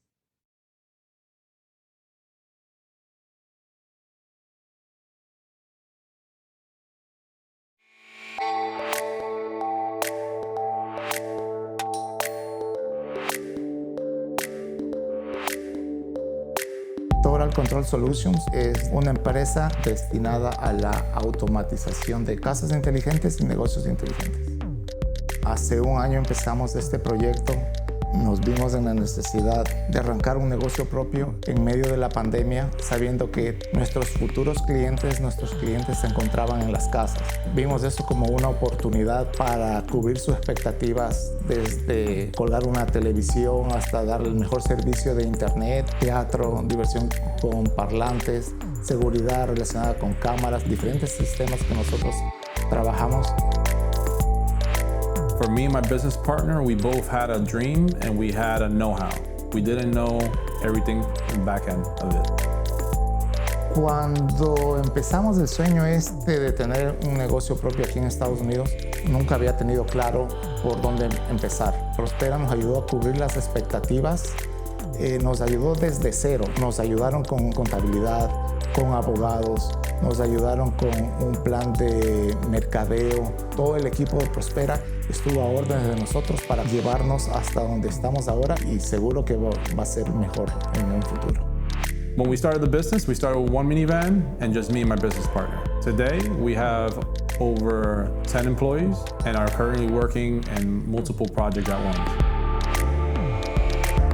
Total Control Solutions es una empresa destinada a la automatización de casas inteligentes y negocios inteligentes. Hace un año empezamos este proyecto. Nos vimos en la necesidad de arrancar un negocio propio en medio de la pandemia, sabiendo que nuestros futuros clientes, se encontraban en las casas. Vimos eso como una oportunidad para cubrir sus expectativas, desde colgar una televisión hasta dar el mejor servicio de internet, teatro, diversión con parlantes, seguridad relacionada con cámaras, diferentes sistemas que nosotros trabajamos. For me and my business partner, we both had a dream and we had a know-how. We didn't know everything in the back end of it. Cuando empezamos el sueño de tener un negocio propio aquí en Estados Unidos, nunca había tenido claro por dónde empezar. Prospera nos ayudó a cubrir las expectativas, nos ayudó desde cero. Nos ayudaron con contabilidad, con abogados, nos ayudaron con un plan de mercadeo. Todo el equipo de Prospera estuvo a órdenes de nosotros para llevarnos hasta donde estamos ahora, y seguro que va a ser mejor en un futuro. When we started the business, we started with one minivan and just me and my business partner. Today, we have over 10 employees and are currently working in multiple projects at once.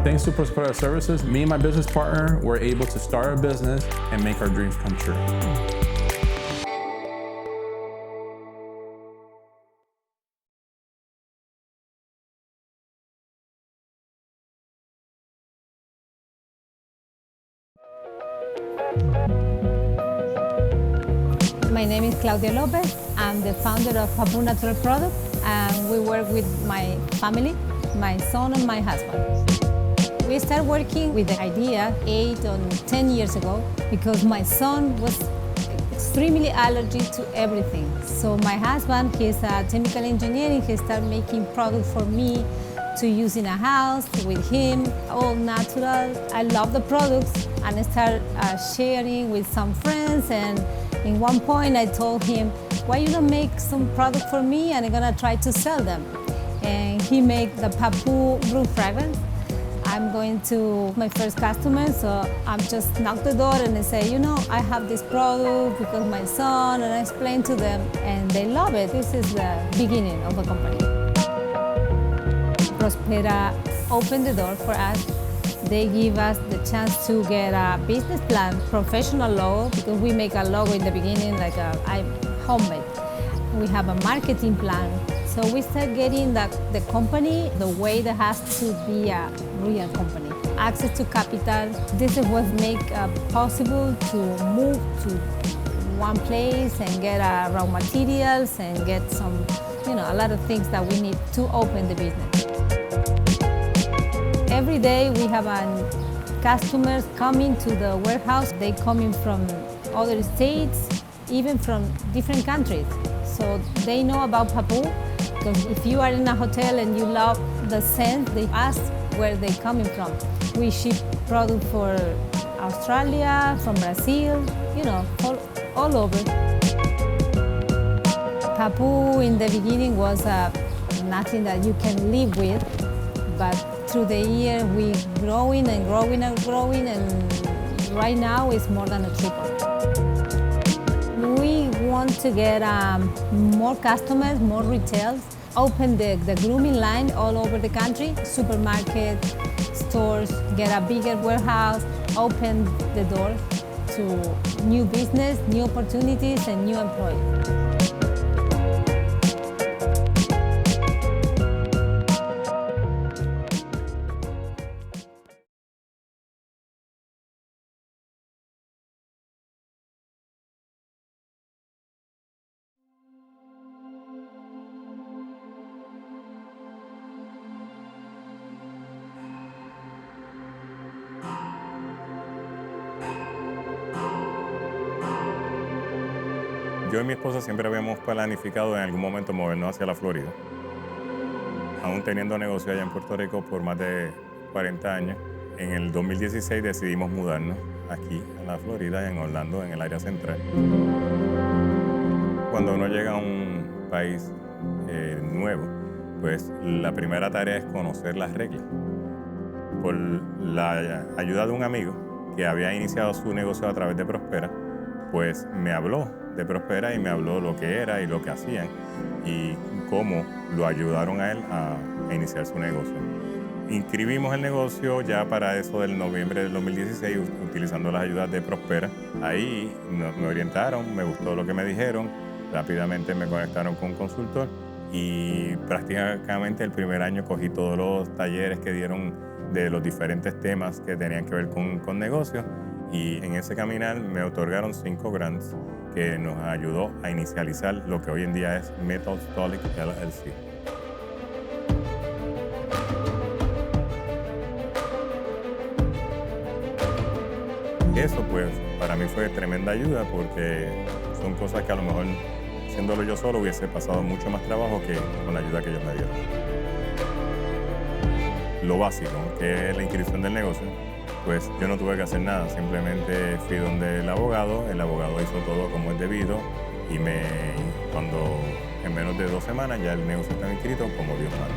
Thanks to Prospera Services, me and my business partner were able to start a business and make our dreams come true. My name is Claudia Lopez. I'm the founder of Papu Natural Products, and we work with my family, my son and my husband. We started working with the idea 8 or 10 years ago because my son was extremely allergic to everything. So my husband, he's a chemical engineer, and he started making products for me to use in a house with him, all natural. I love the products, and I started sharing with some friends, and in one point I told him, why you don't make some product for me and I'm gonna try to sell them. And he made the Papu room fragrance. I'm going to my first customer, so I'm just knock the door and I say, you know, I have this product because my son, and I explain to them and they love it. This is the beginning of the company. Prospera opened the door for us. They give us the chance to get a business plan, professional logo, because we make a logo in the beginning like homemade. We have a marketing plan. So we start getting the company the way that has to be a real company. Access to capital. This is what makes possible to move to one place and get raw materials and get some, a lot of things that we need to open the business. Every day we have customers coming to the warehouse. They coming from other states, even from different countries. So they know about Papu, because if you are in a hotel and you love the scent, they ask where they're coming from. We ship product for Australia, from Brazil, all over. Papu in the beginning was nothing that you can live with, but through the year we growing and growing and growing, and right now it's more than a triple. We want to get more customers, more retails, open the grooming line all over the country, supermarket, stores, get a bigger warehouse, open the door to new business, new opportunities, and new employees. Yo y mi esposa siempre habíamos planificado en algún momento movernos hacia la Florida. Aún teniendo negocio allá en Puerto Rico por más de 40 años, en el 2016 decidimos mudarnos aquí a la Florida, en Orlando, en el área central. Cuando uno llega a un país nuevo, pues la primera tarea es conocer las reglas. Por la ayuda de un amigo que había iniciado su negocio a través de Prospera, pues me habló de Prospera y me habló lo que era y lo que hacían y cómo lo ayudaron a él a iniciar su negocio. Inscribimos el negocio ya para eso del noviembre del 2016 utilizando las ayudas de Prospera. Ahí me orientaron, me gustó lo que me dijeron, rápidamente me conectaron con un consultor y prácticamente el primer año cogí todos los talleres que dieron de los diferentes temas que tenían que ver con negocios y en ese caminar me otorgaron 5 grants que nos ayudó a inicializar lo que hoy en día es Methodstolic LLC. Eso pues para mí fue tremenda ayuda porque son cosas que a lo mejor haciéndolo yo solo hubiese pasado mucho más trabajo que con la ayuda que ellos me dieron. Lo básico, que es la inscripción del negocio, pues yo no tuve que hacer nada, simplemente fui donde el abogado hizo todo como es debido y cuando en menos de 2 semanas ya el negocio estaba inscrito como Dios manda.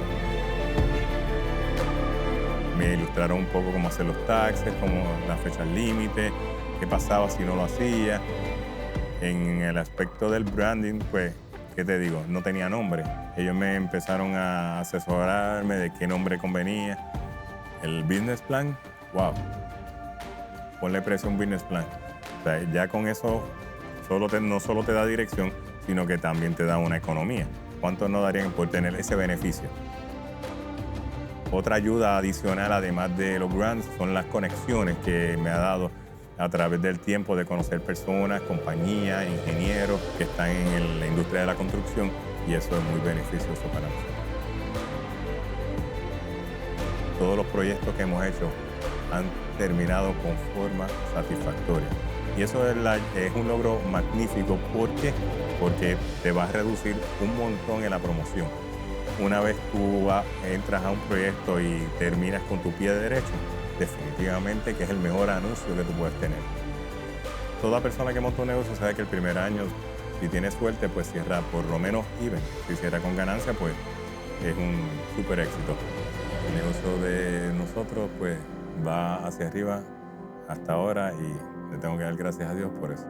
Me ilustraron un poco cómo hacer los taxes, cómo las fechas límite, qué pasaba si no lo hacía. En el aspecto del branding, pues, ¿qué te digo? No tenía nombre. Ellos me empezaron a asesorarme de qué nombre convenía. El business plan, wow. Ponle precio a un business plan. O sea, ya con eso no solo te da dirección, sino que también te da una economía. ¿Cuánto nos darían por tener ese beneficio? Otra ayuda adicional, además de los grants, son las conexiones que me ha dado a través del tiempo de conocer personas, compañías, ingenieros que están en la industria de la construcción y eso es muy beneficioso para nosotros. Todos los proyectos que hemos hecho han terminado con forma satisfactoria y eso es un logro magnífico. ¿Por qué? Porque te va a reducir un montón en la promoción. Una vez tú entras a un proyecto y terminas con tu pie derecho, definitivamente que es el mejor anuncio que tú puedes tener. Toda persona que monta un negocio sabe que el primer año, si tiene suerte, pues cierra por lo menos even. Si cierra con ganancia, pues es un súper éxito. El negocio de nosotros, pues, va hacia arriba hasta ahora y le tengo que dar gracias a Dios por eso.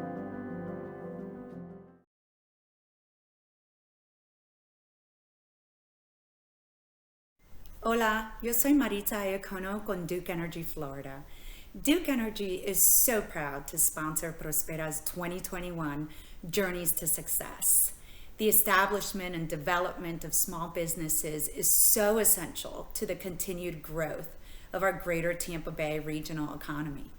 Hola, yo soy Marita Iacono con Duke Energy Florida. Duke Energy is so proud to sponsor Prospera's 2021 Journeys to Success. The establishment and development of small businesses is so essential to the continued growth of our greater Tampa Bay regional economy.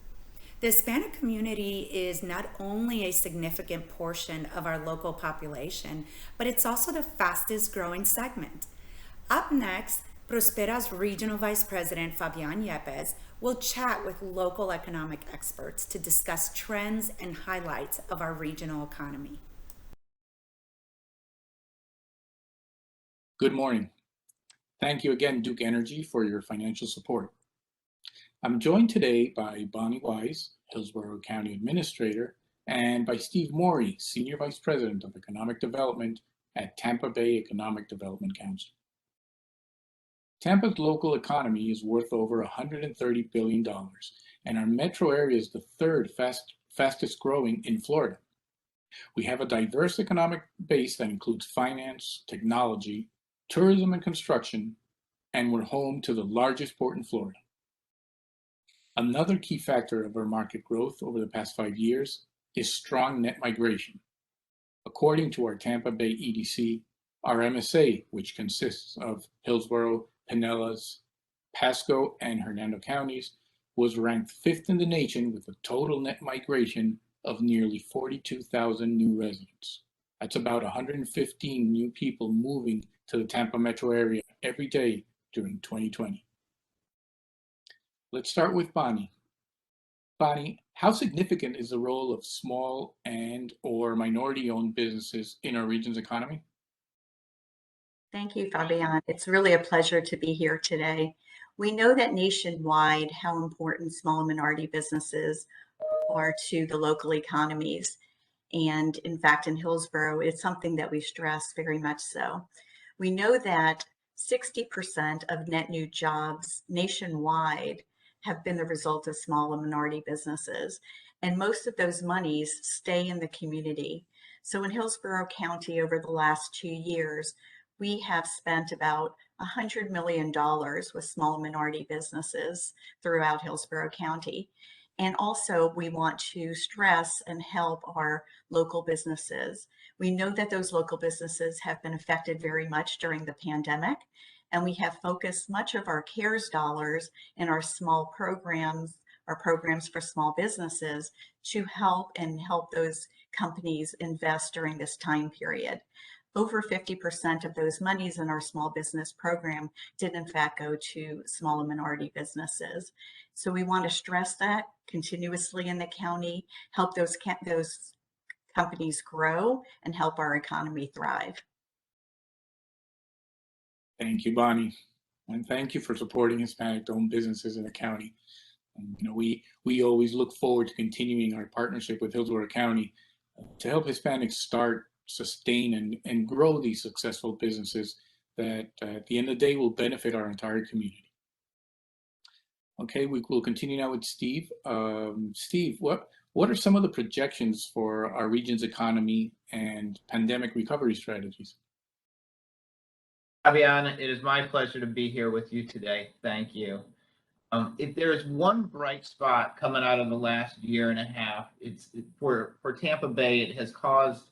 The Hispanic community is not only a significant portion of our local population, but it's also the fastest growing segment. Up next, Prospera's Regional Vice President, Fabian Yepes, will chat with local economic experts to discuss trends and highlights of our regional economy. Good morning. Thank you again, Duke Energy, for your financial support. I'm joined today by Bonnie Wise, Hillsborough County Administrator, and by Steve Morey, Senior Vice President of Economic Development at Tampa Bay Economic Development Council. Tampa's local economy is worth over $130 billion, and our metro area is the third fastest growing in Florida. We have a diverse economic base that includes finance, technology, tourism and construction, and we're home to the largest port in Florida. Another key factor of our market growth over the past 5 years is strong net migration. According to our Tampa Bay EDC, our MSA, which consists of Hillsborough, Pinellas, Pasco, and Hernando counties, was ranked 5th in the nation with a total net migration of nearly 42,000 new residents. That's about 115 new people moving to the Tampa metro area every day during 2020. Let's start with Bonnie. Bonnie, how significant is the role of small and or minority-owned businesses in our region's economy? Thank you, Fabian. It's really a pleasure to be here today. We know that nationwide how important small and minority businesses are to the local economies. And in fact, in Hillsborough, it's something that we stress very much so. We know that 60% of net new jobs nationwide have been the result of small and minority businesses. And most of those monies stay in the community. So in Hillsborough County over the last 2 years, we have spent about $100 million with small minority businesses throughout Hillsborough County. And also we want to stress and help our local businesses. We know that those local businesses have been affected very much during the pandemic, and we have focused much of our CARES dollars in our small programs, our programs for small businesses, to help those companies invest during this time period. Over 50% of those monies in our small business program did in fact go to small and minority businesses. So we want to stress that continuously in the county, help those companies grow and help our economy thrive. Thank you, Bonnie. And thank you for supporting Hispanic-owned businesses in the county. And, we always look forward to continuing our partnership with Hillsborough County to help Hispanics start, sustain, and grow these successful businesses that at the end of the day will benefit our entire community. Okay, we will continue now with Steve. Steve, what are some of the projections for our region's economy and pandemic recovery strategies? Fabian, it is my pleasure to be here with you today. Thank you. If there is one bright spot coming out of the last year and a half, it's for Tampa Bay. It has caused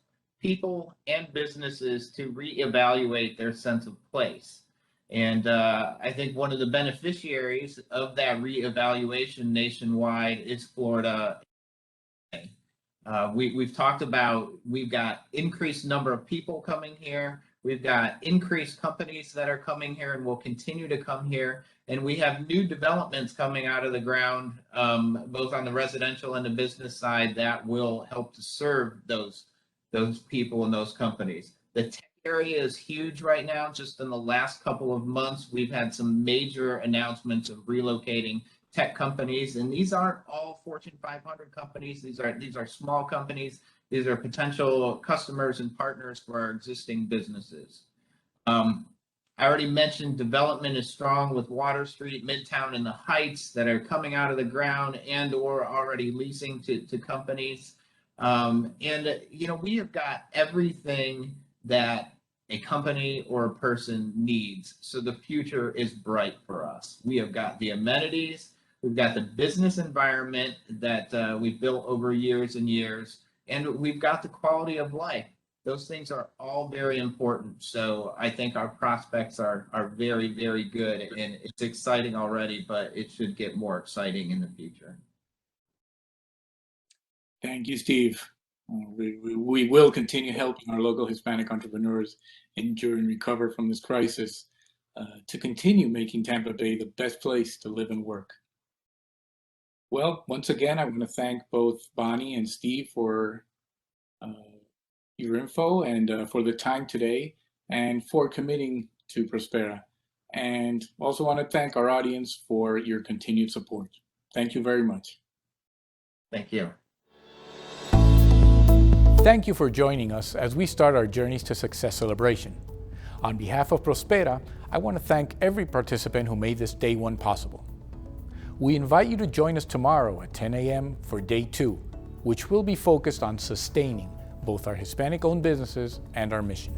people and businesses to reevaluate their sense of place. And I think one of the beneficiaries of that reevaluation nationwide is Florida. We've talked about, we've got increased number of people coming here. We've got increased companies that are coming here and will continue to come here. And we have new developments coming out of the ground, both on the residential and the business side, that will help to serve those people and those companies. The tech area is huge right now. Just in the last couple of months, we've had some major announcements of relocating tech companies, and these aren't all Fortune 500 companies. These are small companies. These are potential customers and partners for our existing businesses. I already mentioned development is strong with Water Street, Midtown, and the Heights that are coming out of the ground and or already leasing to companies. We have got everything that a company or a person needs. So the future is bright for us. We have got the amenities, we've got the business environment that we've built over years and years, and we've got the quality of life. Those things are all very important. So I think our prospects are very, very good, and it's exciting already, but it should get more exciting in the future. Thank you, Steve. We will continue helping our local Hispanic entrepreneurs endure and recover from this crisis to continue making Tampa Bay the best place to live and work. Well, once again, I want to thank both Bonnie and Steve for your info and for the time today and for committing to Prospera. And also want to thank our audience for your continued support. Thank you very much. Thank you. Thank you for joining us as we start our Journeys to Success celebration. On behalf of Prospera, I want to thank every participant who made this day one possible. We invite you to join us tomorrow at 10 a.m. for day 2, which will be focused on sustaining both our Hispanic-owned businesses and our mission.